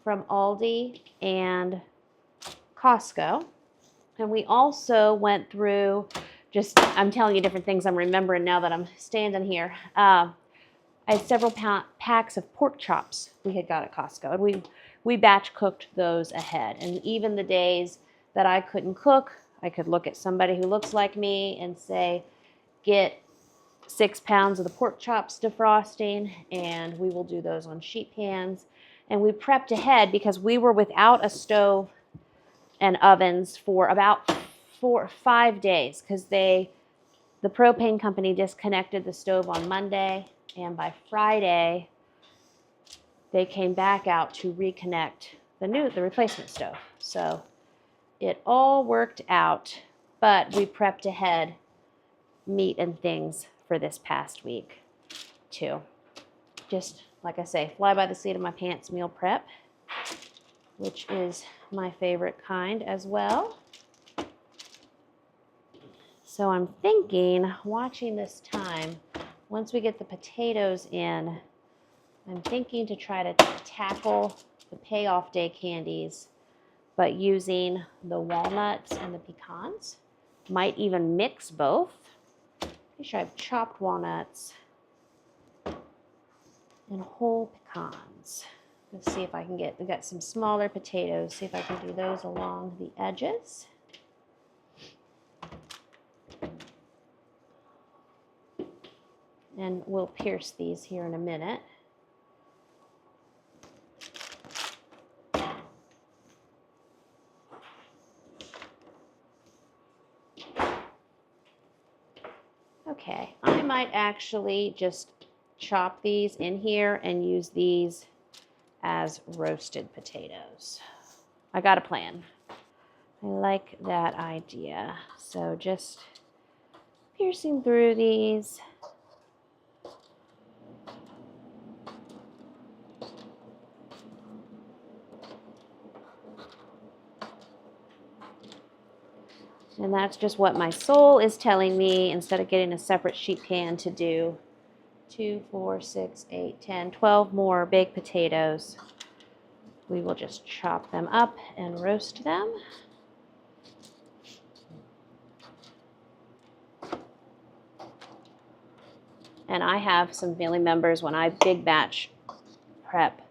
from Aldi and Costco. And we also went through, I'm telling you different things I'm remembering now that I'm standing here. I had several packs of pork chops we had got at Costco, and we batch cooked those ahead. And even the days that I couldn't cook, I could look at somebody who looks like me and say, get 6 pounds of the pork chops defrosting, and we will do those on sheet pans. And we prepped ahead because we were without a stove and ovens for about 4 or 5 days, because the propane company disconnected the stove on Monday, and by Friday they came back out to reconnect the replacement stove. So it all worked out, but we prepped ahead meat and things for this past week too. Just like I say, fly by the seat of my pants meal prep, which is my favorite kind as well. So I'm thinking, watching this time, once we get the potatoes in, I'm thinking to try to tackle the payoff day candies, but using the walnuts and the pecans. Might even mix both. Pretty sure I have chopped walnuts and whole pecans. Let's see if I can we've got some smaller potatoes, see if I can do those along the edges. And we'll pierce these here in a minute. Okay, I might actually just chop these in here and use these as roasted potatoes. I got a plan. I like that idea. So just piercing through these. And that's just what my soul is telling me instead of getting a separate sheet pan to do 2, 4, 6, 8, 10, 12 more baked potatoes. We will just chop them up and roast them. And I have some family members when I big batch prep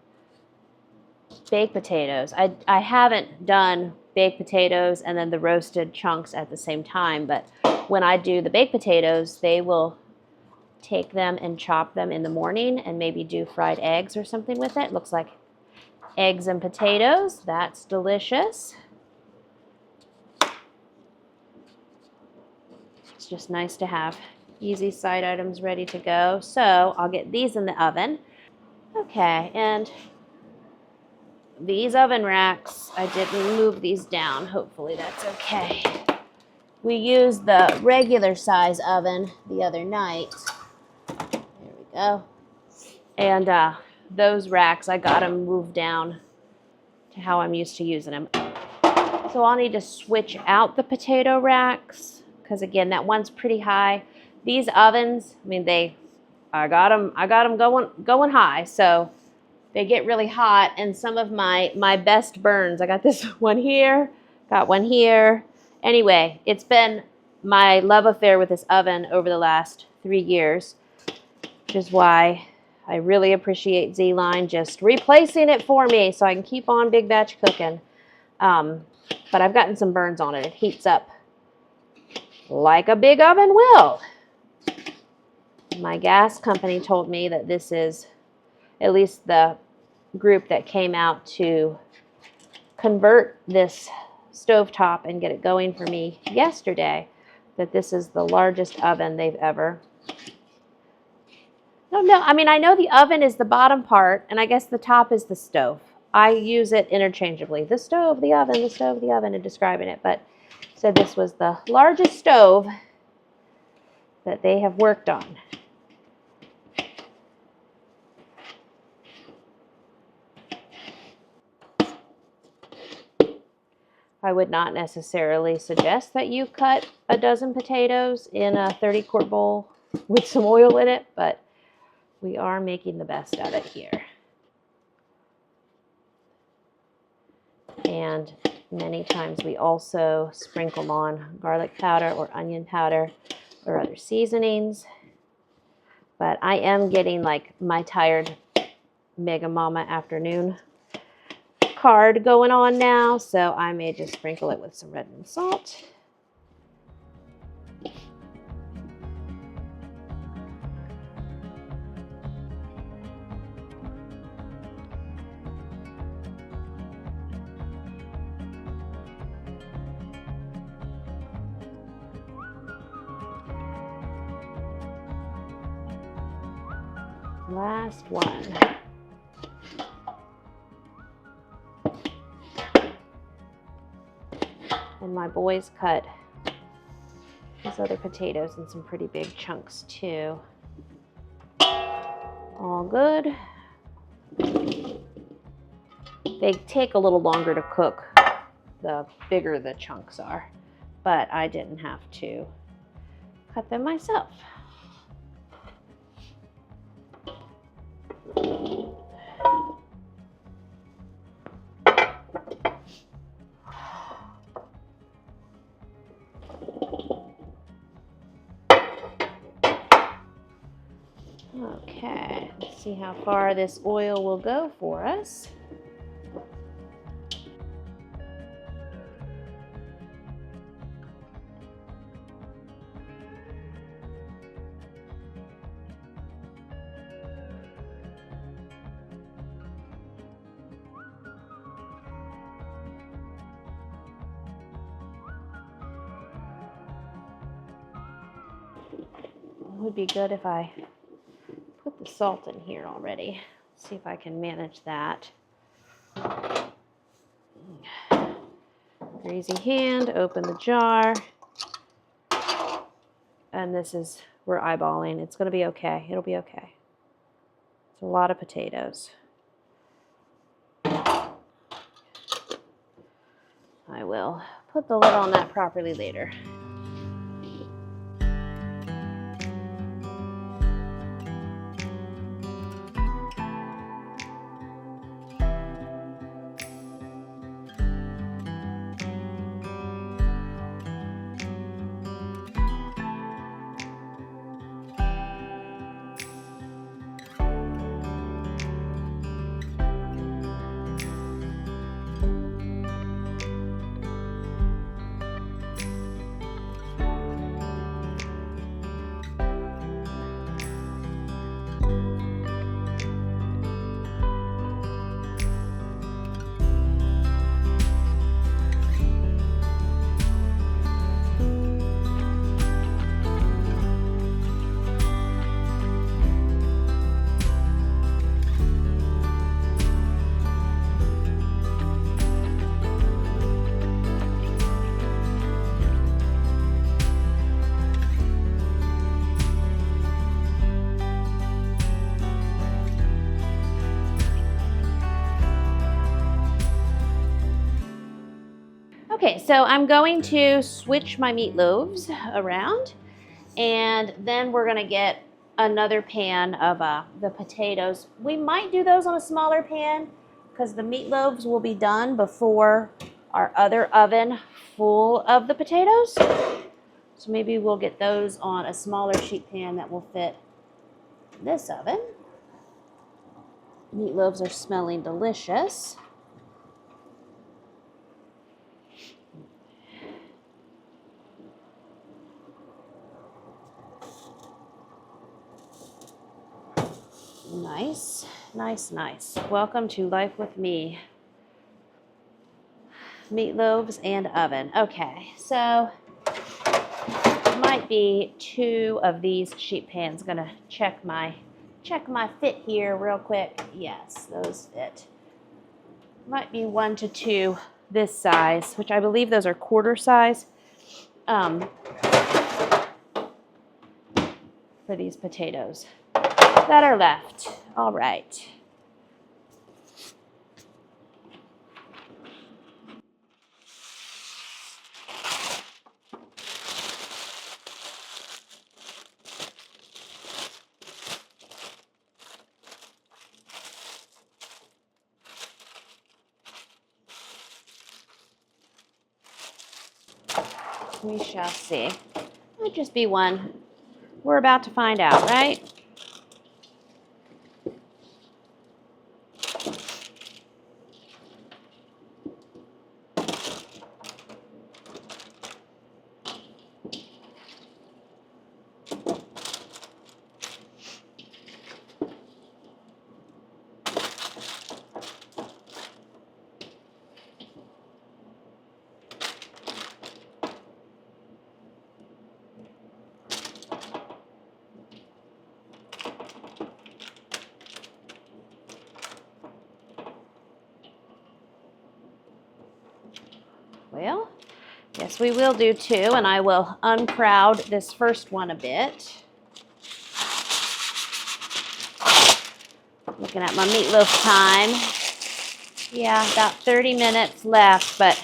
baked potatoes. I haven't done baked potatoes and then the roasted chunks at the same time, but when I do the baked potatoes, they will take them and chop them in the morning and maybe do fried eggs or something with it. Looks like eggs and potatoes. That's delicious. It's just nice to have easy side items ready to go. So I'll get these in the oven. Okay, and these oven racks, I didn't move these down. Hopefully that's okay. We used the regular size oven the other night. There we go. And those racks, I got them moved down to how I'm used to using them. So I'll need to switch out the potato racks because again, that one's pretty high. These ovens, I mean, I got them going high, so they get really hot. And some of my best burns, I got this one here, got one here. Anyway, it's been my love affair with this oven over the last 3 years, which is why I really appreciate Z-Line just replacing it for me so I can keep on big batch cooking. But I've gotten some burns on it. It heats up like a big oven will. My gas company told me that this is, at least the group that came out to convert this stovetop and get it going for me yesterday, that this is the largest oven they've ever. No, I mean, I know the oven is the bottom part, and I guess the top is the stove. I use it interchangeably. The stove, the oven, the stove, the oven, in describing it, but said this was the largest stove that they have worked on. I would not necessarily suggest that you cut a dozen potatoes in a 30-quart bowl with some oil in it, but we are making the best of it here. And many times we also sprinkle on garlic powder or onion powder or other seasonings. But I am getting like my tired Mega Mama afternoon card going on now, so I may just sprinkle it with some redmond salt. Last one. And my boys cut these other potatoes in some pretty big chunks too. All good. They take a little longer to cook the bigger the chunks are, but I didn't have to cut them myself. Okay, let's see how far this oil will go for us. would be good if I put the salt in here already. See if I can manage that. Greasy hand, open the jar. And this is, we're eyeballing. It's going to be okay. It'll be okay. It's a lot of potatoes. I will put the lid on that properly later. Okay, so I'm going to switch my meatloaves around, and then we're gonna get another pan of the potatoes. We might do those on a smaller pan because the meatloaves will be done before our other oven full of the potatoes. So maybe we'll get those on a smaller sheet pan that will fit this oven. Meatloaves are smelling delicious. Nice, nice, nice. Welcome to Life with Me. Meatloaves and oven. Okay, so might be 2 of these sheet pans. Gonna check my fit here real quick. Yes, those fit. Might be 1 to 2 this size, which I believe those are quarter size for these potatoes that are left. All right. We shall see. Might just be 1. We're about to find out, right? Well, yes, we will do 2, and I will uncrowd this first one a bit. Looking at my meatloaf time. Yeah, about 30 minutes left, but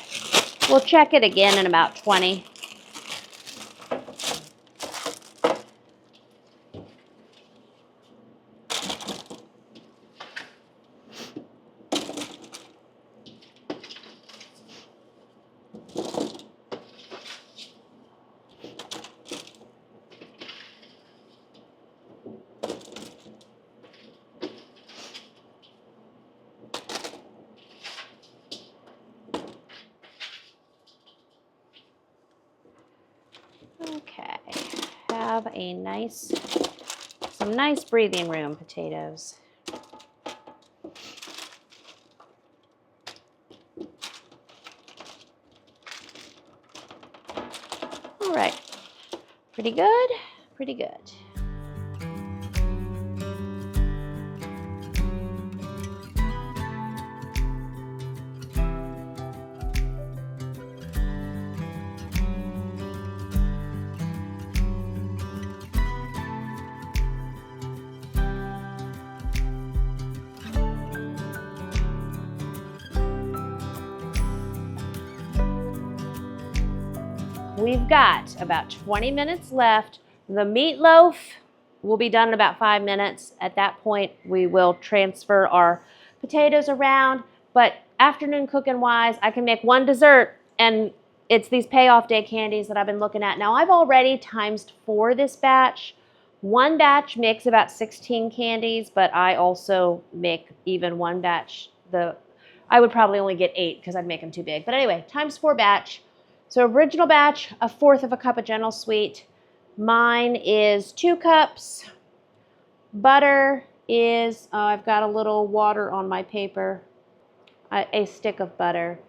we'll check it again in about 20. Okay, have some nice breathing room potatoes. All right, pretty good, pretty good. we've got about 20 minutes left. The meatloaf will be done in about 5 minutes. At that point, we will transfer our potatoes around. But afternoon cooking wise, I can make one dessert, and it's these payoff day candies that I've been looking at. Now I've already times 4 this batch. One batch makes about 16 candies, but I also make even one batch. I would probably only get 8 because I'd make them too big. But anyway, times 4 batch. So original batch, 1/4 of a cup of Gentle Sweet. Mine is 2 cups. Butter is, I've got a little water on my paper. A stick of butter.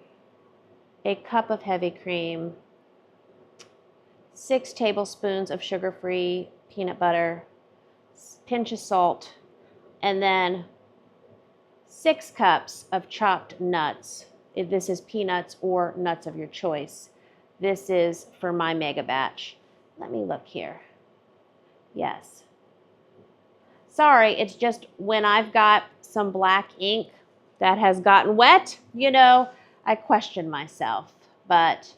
A cup of heavy cream. 6 tablespoons of sugar-free peanut butter. Pinch of salt. And then 6 cups of chopped nuts. If this is peanuts or nuts of your choice. This is for my mega batch. Let me look here. Yes. Sorry, it's just when I've got some black ink that has gotten wet, I question myself. But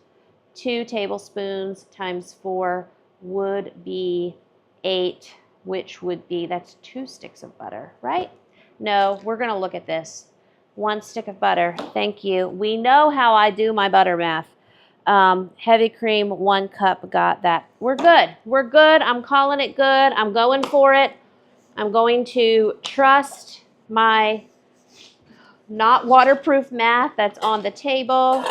2 tablespoons times 4 would be 8, which would be, that's 2 sticks of butter, right? No, we're going to look at this. 1 stick of butter. Thank you. We know how I do my butter math. Heavy cream, 1 cup, got that. We're good. We're good. I'm calling it good. I'm going for it. I'm going to trust my not waterproof math that's on the table.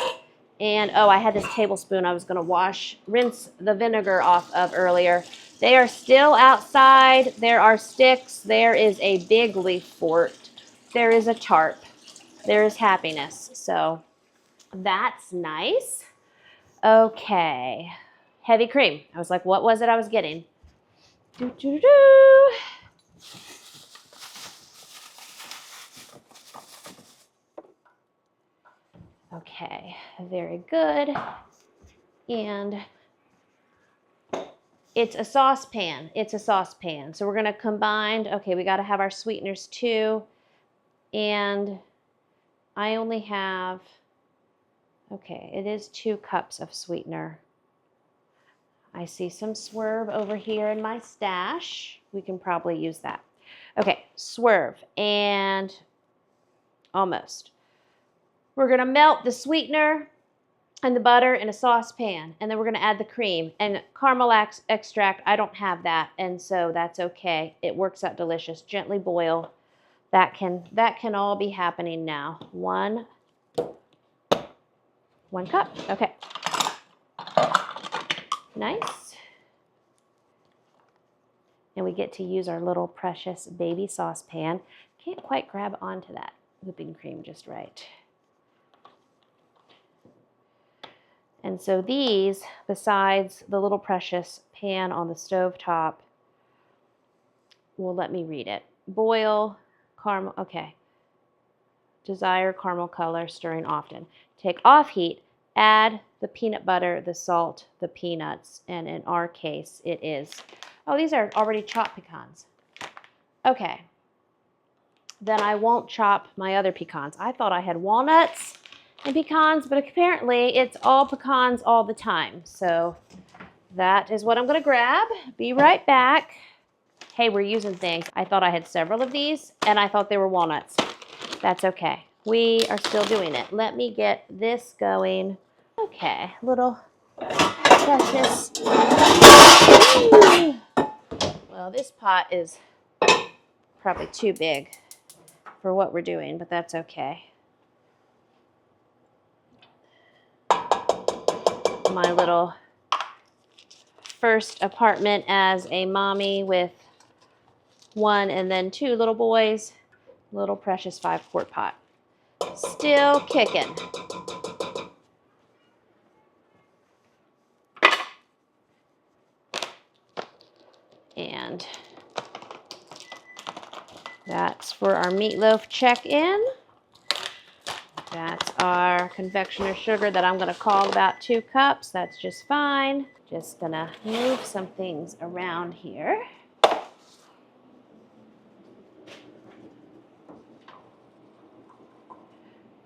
And, I had this tablespoon I was going to rinse the vinegar off of earlier. They are still outside. There are sticks. There is a big leaf fort. There is a tarp. There is happiness. So that's nice. Okay. Heavy cream. I was like, what was it I was getting? Okay, very good. And it's a saucepan. It's a saucepan. So we're going to combine. Okay, we got to have our sweeteners too. And I only have, okay, it is 2 cups of sweetener. I see some Swerve over here in my stash. We can probably use that. Okay, Swerve and almost. We're going to melt the sweetener and the butter in a saucepan, and then we're going to add the cream and caramel extract. I don't have that, and so that's okay. It works out delicious. Gently boil. That can all be happening now. 1 cup. Okay. Nice. And we get to use our little precious baby saucepan. Can't quite grab onto that whipping cream just right. And so these, besides the little precious pan on the stove top, well, let me read it. Boil, caramel, okay. Desired caramel color, stirring often. Take off heat, add the peanut butter, the salt, the peanuts, and in our case, it is, these are already chopped pecans. Okay. Then I won't chop my other pecans. I thought I had walnuts and pecans, but apparently it's all pecans all the time. So that is what I'm going to grab. Be right back. Hey, we're using things. I thought I had several of these, and I thought they were walnuts. That's okay. We are still doing it. Let me get this going. Okay, little precious. Well, this pot is probably too big for what we're doing, but that's okay. My little first apartment as a mommy with 1 and then 2 little boys. Little precious 5-quart pot. Still kicking. And that's for our meatloaf check-in. That's our confectioner sugar that I'm going to call about 2 cups. That's just fine. Just going to move some things around here.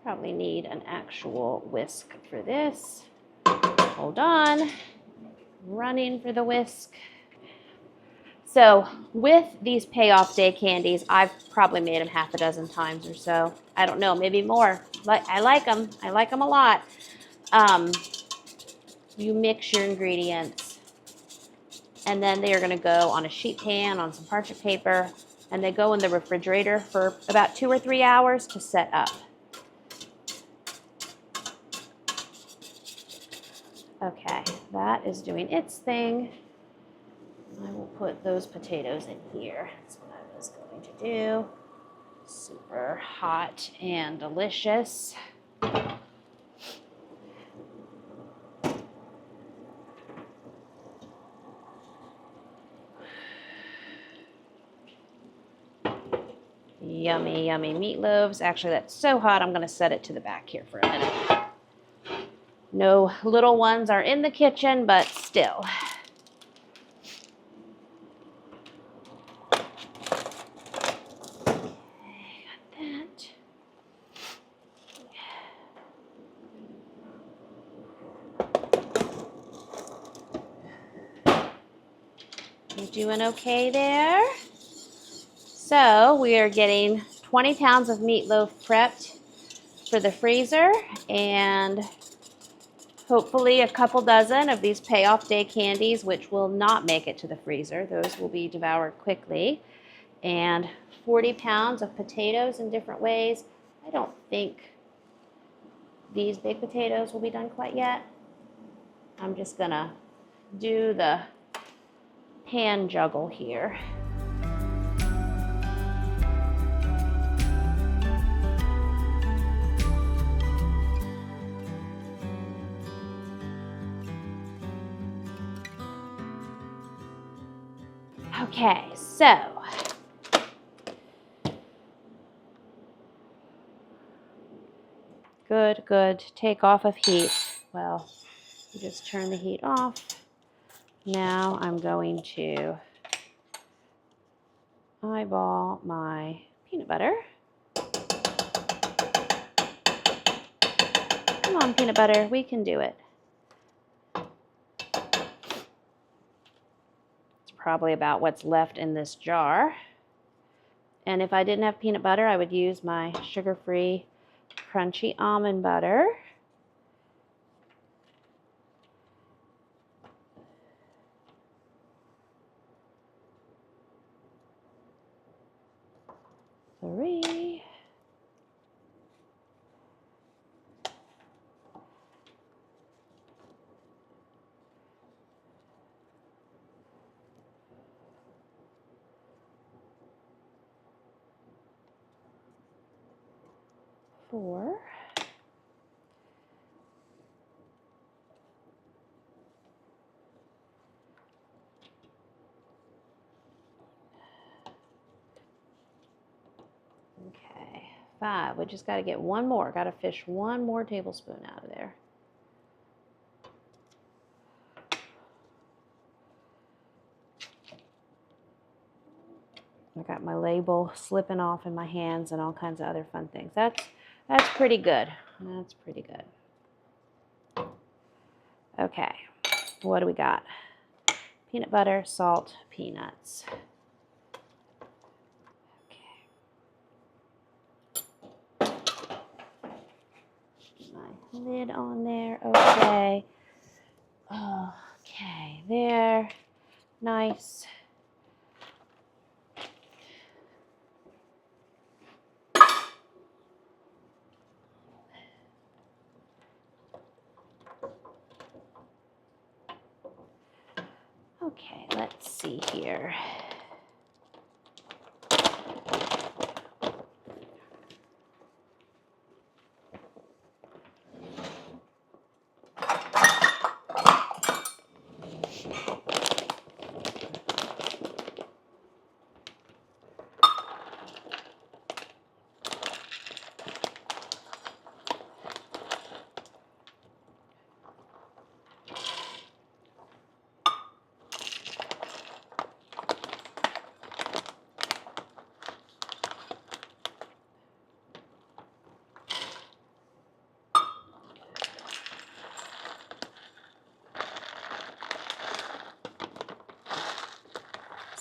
Probably need an actual whisk for this. Hold on. running for the whisk. So with these payoff day candies, I've probably made them half a dozen times or so. I don't know, maybe more. But I like them. I like them a lot. You mix your ingredients, and then they are going to go on a sheet pan on some parchment paper, and they go in the refrigerator for about 2 or 3 hours to set up. Okay, that is doing its thing. I will put those potatoes in here. That's what I was going to do. Super hot and delicious. Yummy, yummy meatloaves. Actually, that's so hot, I'm going to set it to the back here for a minute. No little ones are in the kitchen, but still. You're doing okay there. So we are getting 20 pounds of meatloaf prepped for the freezer, and hopefully a couple dozen of these payoff day candies, which will not make it to the freezer. Those will be devoured quickly. And 40 pounds of potatoes in different ways. I don't think these big potatoes will be done quite yet. I'm just gonna do the pan juggle here. Okay, so good. Take off of heat. Well, you just turn the heat off. Now I'm going to eyeball my peanut butter. Come on, peanut butter, we can do it. It's probably about what's left in this jar. And if I didn't have peanut butter, I would use my sugar-free crunchy almond butter. Three. Four. Okay, 5. We just got to get one more. Got to fish one more tablespoon out of there. I got my label slipping off in my hands and all kinds of other fun things. That's pretty good. That's pretty good. Okay, what do we got? Peanut butter, salt, peanuts. My lid on there. Okay. Okay, there. Nice. Okay, let's see here.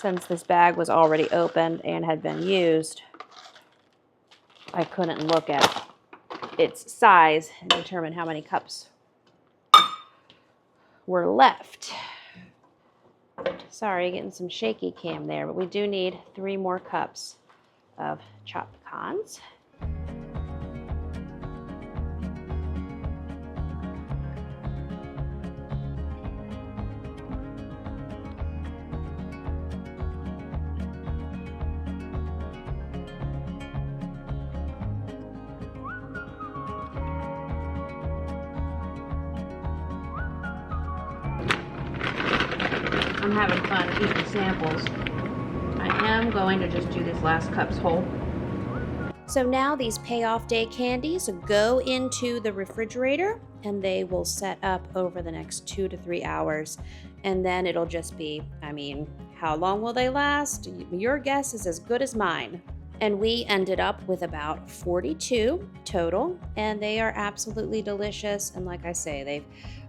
since this bag was already opened and had been used, I couldn't look at its size and determine how many cups were left. Sorry, getting some shaky cam there, but we do need 3 more cups of chopped pecans. I'm having fun eating samples. I am going to just do this last cups whole. So now these payoff day candies go into the refrigerator and they will set up over the next 2 to 3 hours. And then it'll just be, how long will they last? Your guess is as good as mine. And we ended up with about 42 total, and they are absolutely delicious. And like I say,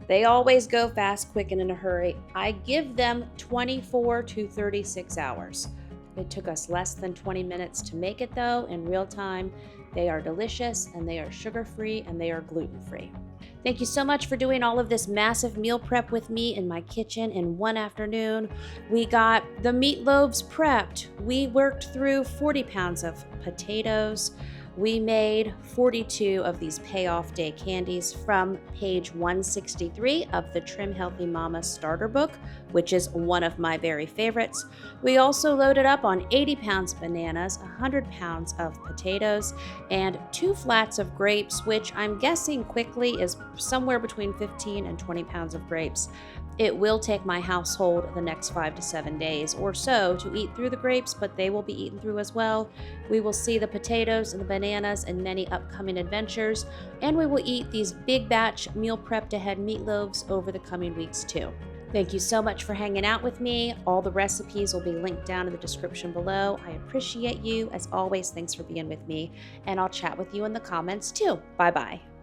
they always go fast, quick, and in a hurry. I give them 24 to 36 hours. It took us less than 20 minutes to make it though, in real time. They are delicious, and they are sugar-free, and they are gluten-free. Thank you so much for doing all of this massive meal prep with me in my kitchen in one afternoon. We got the meatloaves prepped. We worked through 40 pounds of potatoes. We made 42 of these payoff day candies from page 163 of the Trim Healthy Mama starter book, which is one of my very favorites. We also loaded up on 80 pounds of bananas, 100 pounds of potatoes, and 2 flats of grapes, which I'm guessing quickly is somewhere between 15 and 20 pounds of grapes. It will take my household the next 5 to 7 days or so to eat through the grapes, but they will be eaten through as well. We will see the potatoes and the bananas in many upcoming adventures, and we will eat these big batch meal prepped ahead meatloaves over the coming weeks too. Thank you so much for hanging out with me. All the recipes will be linked down in the description below. I appreciate you. As always, thanks for being with me, and I'll chat with you in the comments too. Bye-bye.